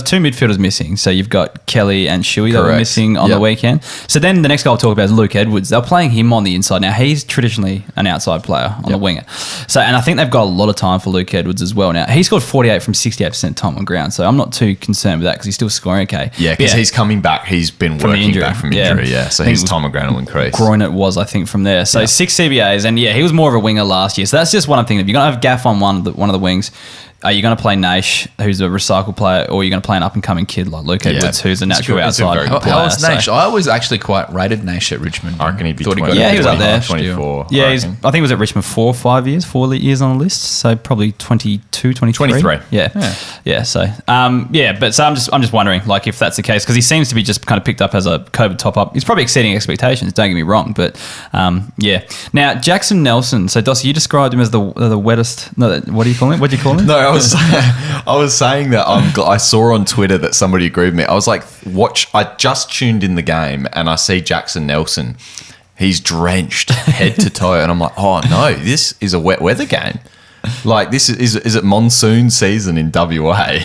2 midfielders missing. So you've got Kelly and Shuey that were missing on the weekend. So then the next guy I'll talk about is Luke Edwards. They're playing him on the inside. Now, he's traditionally an outside player on the winger. So, and I think they've got a lot of time for Luke Edwards as well. Now, he scored 48 from 68% time on ground. So I'm not too concerned with that because he's still scoring okay. Yeah, because he's coming back. He's been working back from injury. Yeah, so his time on ground will increase. Groin it was, I think, from there. So 6 CBAs, and he was more of a winger last year. So that's just one I'm thinking of. You're going to have Gaff on one of the wings. Are you going to play Naish, who's a recycle player, or are you going to play an up-and-coming kid like Luke Edwards, who's a natural outside player? How was Naish? I was actually quite rated Naish at Richmond. I reckon he'd be 20. He was up there. 24. Yeah, I think he was at Richmond 4 or 5 years, 4 years on the list, so probably 22, 23. 23. Yeah. So, but so I'm just wondering, if that's the case, because he seems to be just kind of picked up as a COVID top-up. He's probably exceeding expectations, don't get me wrong, but Now, Jackson Nelson, so Dossie, you described him as the wettest, no, what do you call him? What do you call him? No, I was saying that I saw on Twitter that somebody agreed with me. I was like, I just tuned in the game and I see Jackson Nelson. He's drenched head to toe. And I'm like, oh no, this is a wet weather game. This is it monsoon season in WA?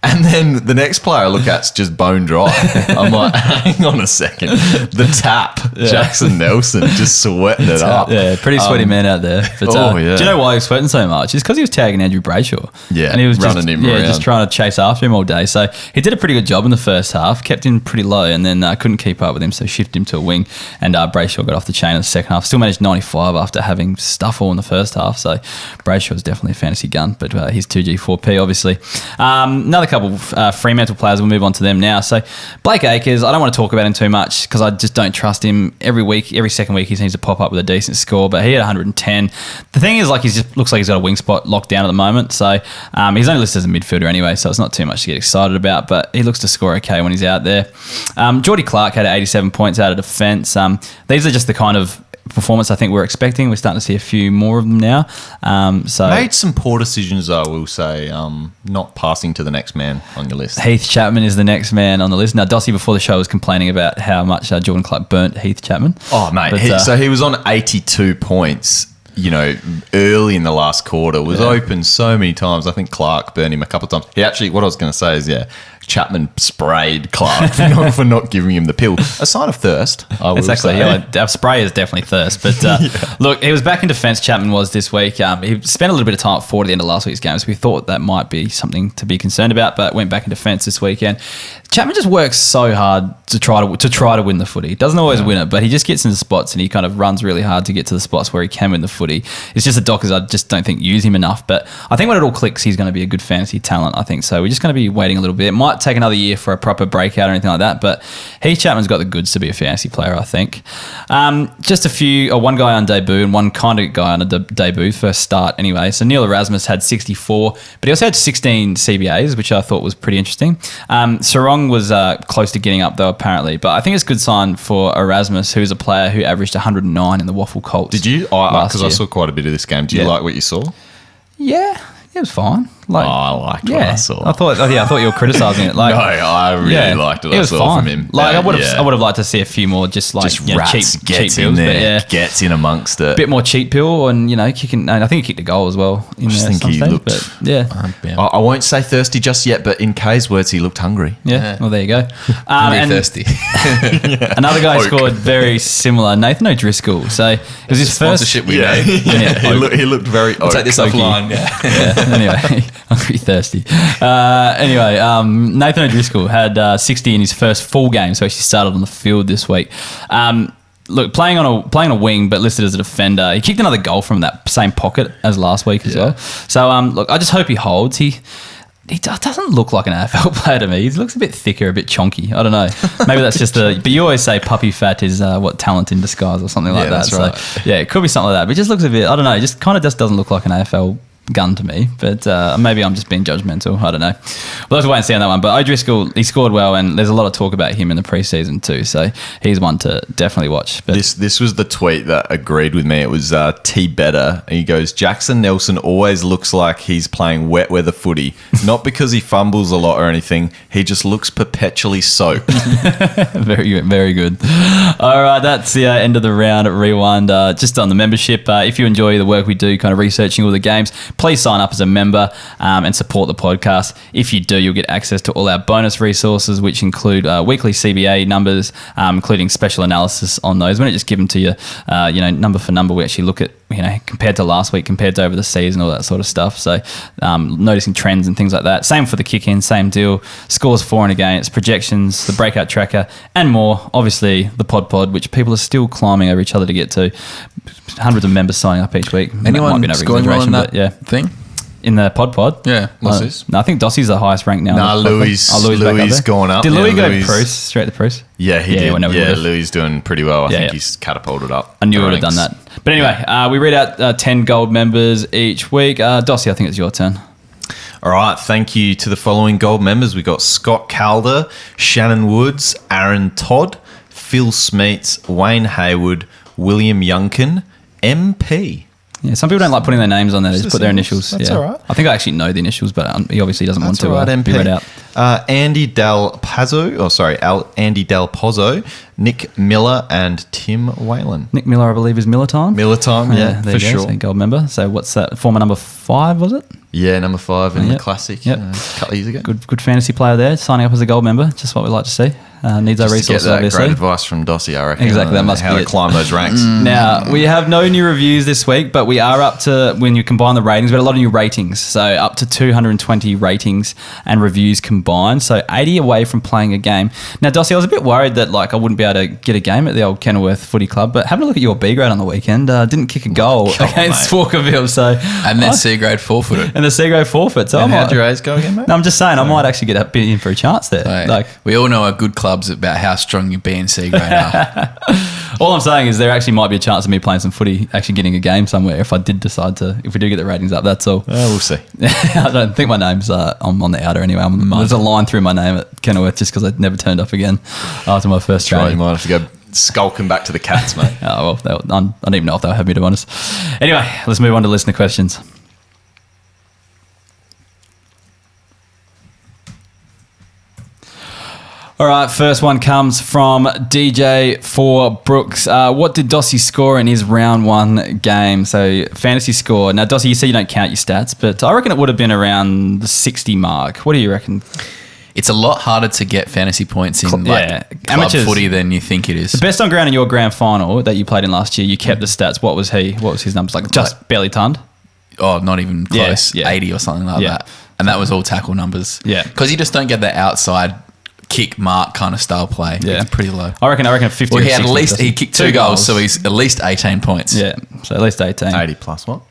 And then the next player I look at's just bone dry. I'm like, hang on a second. The tap, Jackson Nelson, just sweating it up. Yeah, pretty sweaty man out there. But, do you know why he was sweating so much? It's because he was tagging Andrew Brayshaw. Yeah, and he was running him around. just trying to chase after him all day. So he did a pretty good job in the first half, kept him pretty low, and then couldn't keep up with him, so shifted him to a wing, and Brayshaw got off the chain in the second half. Still managed 95 after having stuff all in the first half. So Brayshaw was definitely a fantasy gun, but he's 2G4P, obviously. Another couple of Fremantle players, we'll move on to them now. So Blake Acres, I don't want to talk about him too much because I just don't trust him. Every second week he seems to pop up with a decent score, but he had 110. The thing is, he just looks like he's got a wing spot locked down at the moment. So he's only listed as a midfielder anyway, so it's not too much to get excited about, but he looks to score okay when he's out there. Geordie Clark had 87 points out of defence. These are just the kind of performance I think we're expecting. We're starting to see a few more of them now. Made some poor decisions, I will say, not passing to the next man on your list. Heath Chapman is the next man on the list. Now, Dossie before the show was complaining about how much Jordan Clark burnt Heath Chapman. Oh, mate. So he was on 82 points, early in the last quarter. Was open so many times. I think Clark burned him a couple of times. He actually, what I was going to say is, Chapman sprayed Clark for not giving him the pill. A sign of thirst, I would say. Our spray is definitely thirst. But look, he was back in defence, Chapman was this week. He spent a little bit of time at forward at the end of last week's game, so we thought that might be something to be concerned about, but went back in defence this weekend. Chapman just works so hard to try to win the footy. He doesn't always win it, but he just gets into spots and he kind of runs really hard to get to the spots where he can win the footy. It's just the Dockers, I just don't think, use him enough. But I think when it all clicks, he's going to be a good fantasy talent, I think. So we're just going to be waiting a little bit. It might take another year for a proper breakout or anything like that, but Heath Chapman's got the goods to be a fantasy player, I think. Just one guy on debut and one kind of guy on a debut, first start anyway. So Neil Erasmus had 64, but he also had 16 CBAs, which I thought was pretty interesting. Sarong was close to getting up though, apparently, but I think it's a good sign for Erasmus, who's a player who averaged 109 in the Waffle Colts. Did you? Because I saw quite a bit of this game. Do you like what you saw? Yeah, it was fine. Like, I liked what I saw. I thought you were criticising it. Like, No, I really liked what it I was saw fine. from him. Like, Yeah, I would have yeah. liked to see a few more, just like Just rats, cheap gets bills, in but there, gets in amongst it. a bit more cheap pill, and kicking. And I think he kicked a goal as well. I just think he looked- But yeah. I won't say thirsty just yet, but in Kay's words, he looked hungry. Yeah, well, there you go. I'm And thirsty. another guy who scored very similar, Nathan O'Driscoll. So it was his first. Sponsorship we Yeah, need. he looked very. I'll take this Oaky. offline. Yeah. Yeah, anyway, hungry, thirsty. Nathan O'Driscoll had 60 in his first full game, so he actually started on the field this week. Look, playing on a wing, but listed as a defender. He kicked another goal from that same pocket as last week as well. So, look, I just hope he holds. He doesn't look like an AFL player to me. He looks a bit thicker, a bit chonky. I don't know. Maybe that's just but you always say puppy fat is talent in disguise or something like that. that's right. So yeah, it could be something like that. But it just looks a bit, I don't know, it just kind of just doesn't look like an AFL gun to me. But maybe I'm just being judgmental. I don't know. We'll have to wait and see on that one. But O'Driscoll, he scored well, and there's a lot of talk about him in the preseason too. So he's one to definitely watch. But This was the tweet that agreed with me. It was T Better. He goes, Jackson Nelson always looks like he's playing wet weather footy. Not because he fumbles a lot or anything. He just looks perpetually soaked. very good, very good. All right, that's the end of the round at Rewind. Just on the membership, if you enjoy the work we do, kind of researching all the games, please sign up as a member and support the podcast. If you do, you'll get access to all our bonus resources, which include weekly CBA numbers, including special analysis on those. We don't just give them to you, number for number. We actually look at, compared to last week, compared to over the season, all that sort of stuff. So noticing trends and things like that. Same for the kick-in, same deal. Scores for and against, projections, the breakout tracker, and more. Obviously, the pod, which people are still climbing over each other to get to. Hundreds of members signing up each week. Anyone Might be an scoring well in over-exaggeration, that but thing? in the pod. Yeah. What's this? No, I think Dossie's the highest ranked now. Nah, in the pod. Louis back up there. gone up. Did Louis Yeah, go Louis- Preuss, straight to Preuss? Yeah, he did. whenever Yeah, it was. Louis doing pretty well. I think yeah. he's catapulted up. I knew the I would have done ranks. that. But anyway, we read out 10 gold members each week. Dossie, I think it's your turn. All right, thank you to the following gold members. We got Scott Calder, Shannon Woods, Aaron Todd, Phil Smeets, Wayne Hayward, William Youngkin, MP. Yeah, some people don't like putting their names on there. They just Just put their the initials. initials. That's yeah. all right. I think I actually know the initials, but he obviously doesn't want That's to all right, MP. be read out. Andy Del Pazzo, Andy Del Pozzo, Nick Miller, and Tim Whalen. Nick Miller, I believe, is Miller time. Miller time, yeah, there for you go. sure. So gold member. So what's that? Former number 5, was it? Yeah, number 5 in Yep. the Classic Yep. a couple of years ago. Good fantasy player there, signing up as a gold member. Just what we like to see. Needs our Just to resources, get that obviously. great advice from Dossie, I reckon. Exactly, that on must how be to it. climb those ranks. Now, we have no new reviews this week, but we are up to, when you combine the ratings, we had a lot of new ratings. So up to 220 ratings and reviews combined. So 80 away from playing a game. Now, Dossie, I was a bit worried that I wouldn't be able to get a game at the old Kenilworth Footy Club, but having a look at your B grade on the weekend, didn't kick a goal against mate. Walkerville. So, And then C grade forfeited. and the C grade forfeit. So And I how'd might, your A's go again, mate? no, I'm just saying, I might actually get in for a chance there. Hey, we all know our good clubs about how strong your B and C grade are. All I'm saying is there actually might be a chance of me playing some footy, actually getting a game somewhere if I did decide to, if we do get the ratings up, that's all. We'll see. I don't think my name's I'm on the outer anyway. There's a line through my name at Kenilworth just because I never turned up again after my first Right, you training. might have to go skulking back to the Cats, mate. Oh, well, I don't even know if they'll have me, to be honest. Anyway, let's move on to listener questions. All right, first one comes from DJ for Brooks. What did Dossie score in his round 1 game? So fantasy score. Now, Dossie, you said you don't count your stats, but I reckon it would have been around the 60 mark. What do you reckon? It's a lot harder to get fantasy points in Yeah, club amateurs. footy than you think it is. The best on ground in your grand final that you played in last year, you kept the stats. What was he? What was his numbers? Like just barely tonned? Oh, not even Yeah, close. yeah. 80 or something like Yeah. that. And that was all tackle numbers. Yeah. Because you just don't get the outside kick mark kind of style play. Yeah. It's pretty low. I reckon 50 Well, or he had 60, at least, doesn't he kicked 2 goals, so he's at least 18 points. Yeah, so at least 18. 80 plus what?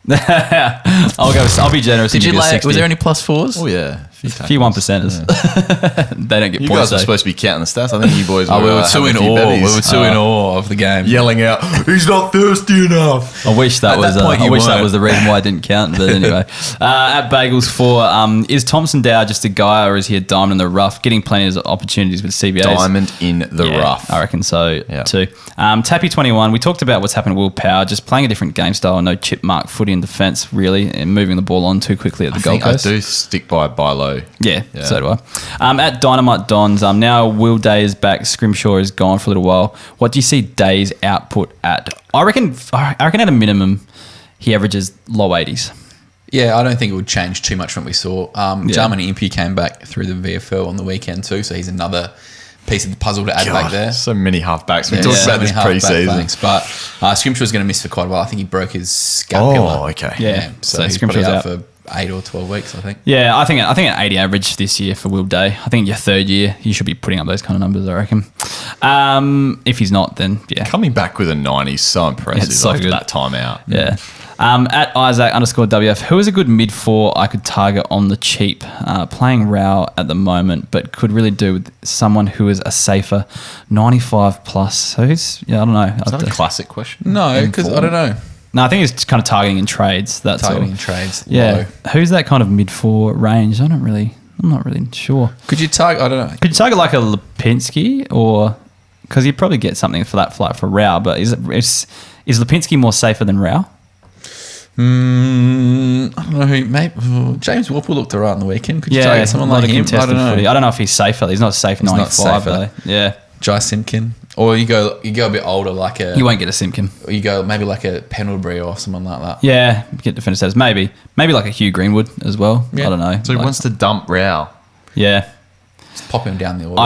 I'll be generous. Did and you give a like, 60. was there any plus 4s? Oh, yeah. A few 1%ers. They don't get You points. guys are though. supposed to be counting the stats. I think you boys were Oh, we were too having in a few awe. betties. We were too in awe of the game. Yelling out, he's not thirsty enough. I wish that At was. that point I you wish that weren't. was the reason why I didn't count. But anyway, at Bagels 4, is Thompson Dow just a guy, or is he a diamond in the rough? Getting plenty of opportunities with CBAs. Diamond in the Yeah, rough. I reckon so Yeah. too. Tappy 21. We talked about what's happened to Will Power, just playing a different different game style. No chip mark footy in defence, really, and moving the ball on too quickly at the Gold Coast. I do stick by buy low. Yeah, so do I. At Dynamite Dons, now Will Day is back. Scrimshaw is gone for a little while. What do you see Day's output at? I reckon at a minimum, he averages low 80s. Yeah, I don't think it would change too much from what we saw. Jarman Impey came back through the VFL on the weekend too, so he's another piece of the puzzle to add back there. So many halfbacks. We talked about this pre-season. But Scrimshaw's going to miss for quite a while. I think he broke his scapula. Oh, okay. Yeah. So he's probably out for 8 or 12 weeks, I think. Yeah, I think an 80 average this year for Will Day. I think your third year, you should be putting up those kind of numbers, I reckon. If he's not, then yeah. Coming back with a 90 is so impressive It's so after good. that time out. Yeah. At Isaac_WF, who is a good mid 4 I could target on the cheap? Playing Rao at the moment, but could really do with someone who is a safer 95 plus. So who's, I don't know. Is that a classic question? No, because I don't know. No, I think it's kind of targeting in trades. That's Targeting all. trades. Yeah. Low. Who's that kind of mid 4 range? I'm not really sure. Could you target? I don't know. Could you target like a Lipinski or because you'd probably get something for that flight for Rao, but is Lipinski more safer than Rao? I don't know who. Maybe James Warple looked alright on the weekend. Could you target someone like him? I don't know. Footy. I don't know if he's safer. He's not safe. 95 though. Yeah. Jai Simpkin, or you go a bit older, like a. You won't get a Simpkin. Or you go maybe like a Pendlebury or someone like that. Yeah, get defender status. Maybe like a Hugh Greenwood as well. Yeah. I don't know. So he wants to dump Rao. Yeah. Just pop him down the order.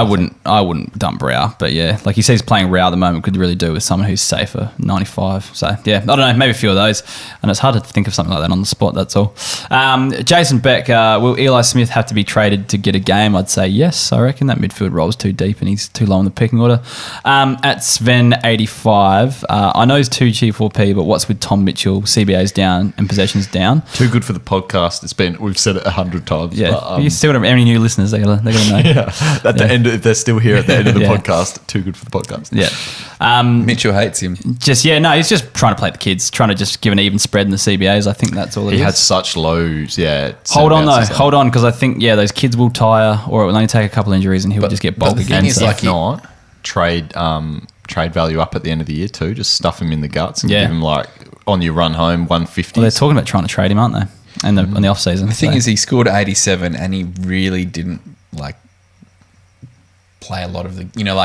I wouldn't dump Rao, but yeah, like he says, playing Rao at the moment could really do with someone who's safer, 95. So yeah, I don't know, maybe a few of those, and it's hard to think of something like that on the spot. That's all. Jason Beck, will Eli Smith have to be traded to get a game? I'd say yes. I reckon that midfield role's too deep and he's too low in the pecking order. At Sven85, I know he's too cheap for P, but what's with Tom Mitchell? CBA's down and possessions down. Too good for the podcast. We've said it 100 times. Yeah, but, you still have any new listeners? They're gonna know. Yeah. At the end, if they're still here at the end of the podcast, too good for the podcast. Yeah. Mitchell hates him. He's just trying to play the kids, trying to just give an even spread in the CBAs. I think that's all it is. He had such lows, Hold on, because I think, those kids will tire or it will only take a couple injuries and he'll just get bulk again. Is like not trade value up at the end of the year too. Just stuff him in the guts and give him like on your run home 150. Well, they're talking about trying to trade him, aren't they? And on the off season. The thing is, he scored 87 and he really didn't play a lot of the,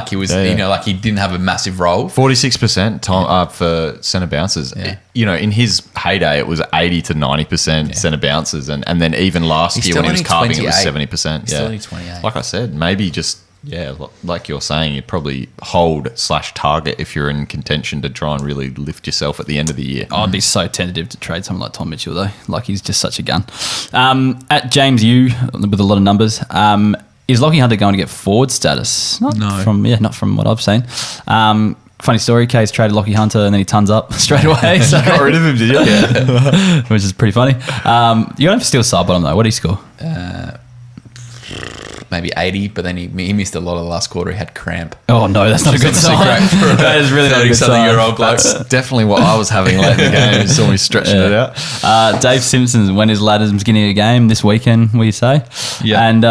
he was, he didn't have a massive role. 46% time for centre bounces. Yeah. In his heyday, it was 80 to 90% centre bounces, and then even last year when he was carving, it was 70%. He's still only 28. Like I said, maybe just like you're saying, you'd probably hold/target if you're in contention to try and really lift yourself at the end of the year. I'd be so tentative to trade someone like Tom Mitchell though. Like he's just such a gun. At James U with a lot of numbers. Is Lockie Hunter going to get forward status? Not from what I've seen. Funny story, K's traded Lockie Hunter and then he tons up straight away. So. Got rid of him, did you? Yeah. Which is pretty funny. You got him still sub bottom though. What did he score? Maybe 80, but then he missed a lot of the last quarter. He had cramp. Oh no, that's not a good sign. That is really not a good sign. 30-year-old bloke. That's definitely what I was having late in the game. You saw me stretching it out. Dave Simpson, when is Ladders getting a game this weekend, will you say? Yeah. And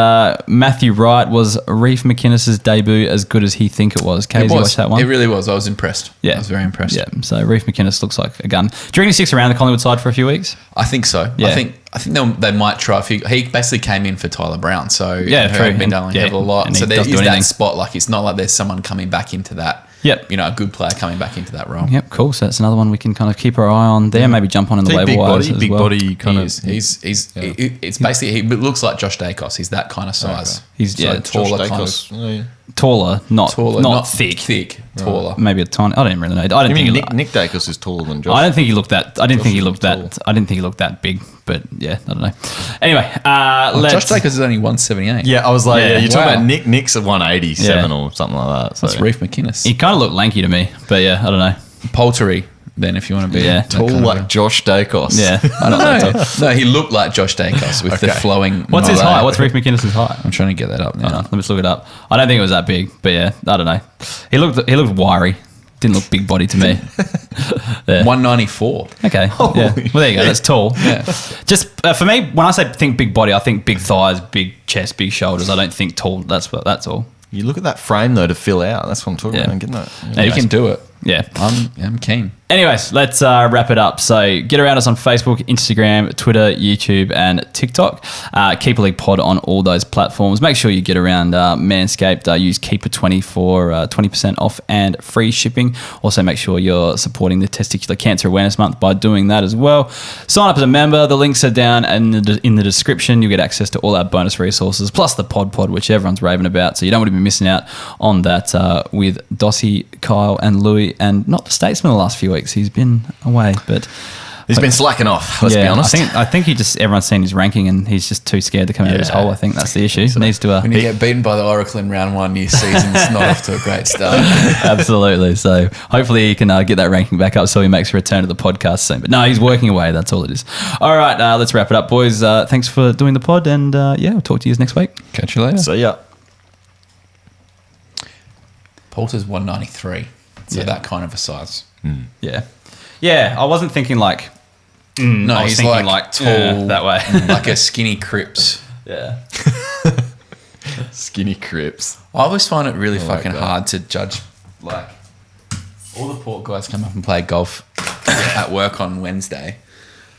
Matthew Wright, was Reef McInnes's debut as good as he think it was? Casey, watch that one? It really was. I was impressed. Yeah. I was very impressed. Yeah, so Reef McInnes looks like a gun. Do you reckon he sticks around the Collingwood side for a few weeks? I think so. Yeah. I think they might try a few. He basically came in for Tyler Brown, so yeah, true. Been done a lot. So there is that spot. Like it's not like there's someone coming back into that. Yep. A good player coming back into that role. Yep, cool. So that's another one we can kind of keep our eye on there. Maybe jump on in the waiver wires as big well. body kind of. It's basically he looks like Josh Dacos. He's that kind of size. Okay. He's taller, taller, not thick. Thick, taller. Maybe a tiny. I don't really know. I don't think Nick Dacos is taller than Josh. I don't think he looked that. I didn't think he looked that big. But yeah, I don't know. Anyway, Josh Dacos is only 178. Yeah, I was like, you're talking about Wow. Nick's at 187 or something like that. So. That's Reef McInnes. he kind of looked lanky to me. But yeah, I don't know. Poultry, then, if you want to be tall like Josh Dacos. Yeah, I don't know. No, he looked like Josh Dacos with the flowing. What's his height? What's Reef McInnes' height? I'm trying to get that up now. Let me just look it up. I don't think it was that big, but yeah, I don't know. He looked wiry. Didn't look big body to me. 194. Okay. Yeah. Well, there you go. That's tall. Yeah. Just for me, when I say think big body, I think big thighs, big chest, big shoulders. I don't think tall. That's all. You look at that frame though to fill out. That's what I'm talking about. I'm getting that. He can do it. Yeah. I'm keen. Anyways, let's wrap it up. So get around us on Facebook, Instagram, Twitter, YouTube, and TikTok. Keeper League Pod on all those platforms. Make sure you get around Manscaped. Use Keeper20 for 20% off and free shipping. Also, make sure you're supporting the Testicular Cancer Awareness Month by doing that as well. Sign up as a member. The links are down in the description. You'll get access to all our bonus resources, plus the pod, which everyone's raving about. So you don't want to be missing out on that with Dossie, Kyle, and Louis, and not the Statesman the last few weeks. He's been away, but He's been slacking off, let's be honest. I think everyone's seen his ranking and he's just too scared to come out of his hole. I think that's the issue. Needs to when you get beaten by the Oracle in round 1, your season's not off to a great start. Absolutely. So hopefully he can get that ranking back up so he makes a return to the podcast soon. But no, he's working away. That's all it is. All right, let's wrap it up, boys. Thanks for doing the pod, and we'll talk to you next week. Catch you later. See ya. Porter's 193, so that kind of a size. Yeah, I wasn't thinking like. No, I was he's thinking like tall that way. like a skinny Crips. Yeah. Skinny Crips. I always find it really like fucking that. hard to judge. Like, all the Port guys come up and play golf at work on Wednesday,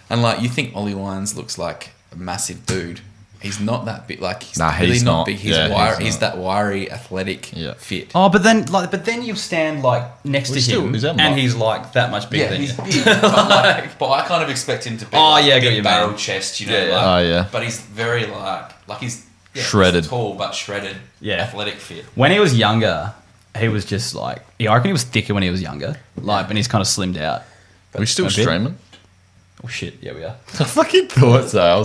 and like you think Ollie Lyons looks like a massive dude. He's not that big. Like he's really not big. He's he's that wiry, athletic fit. Oh, but then you stand like next to him, and he's like that much bigger than you. He's big. But I kind of expect him to be big barrel chest, But he's very like he's shredded, he's tall but shredded, athletic fit. When he was younger, he was just like I reckon he was thicker when he was younger, and he's kind of slimmed out. Are we still streaming? Oh shit! Yeah, we are. I fucking thought so.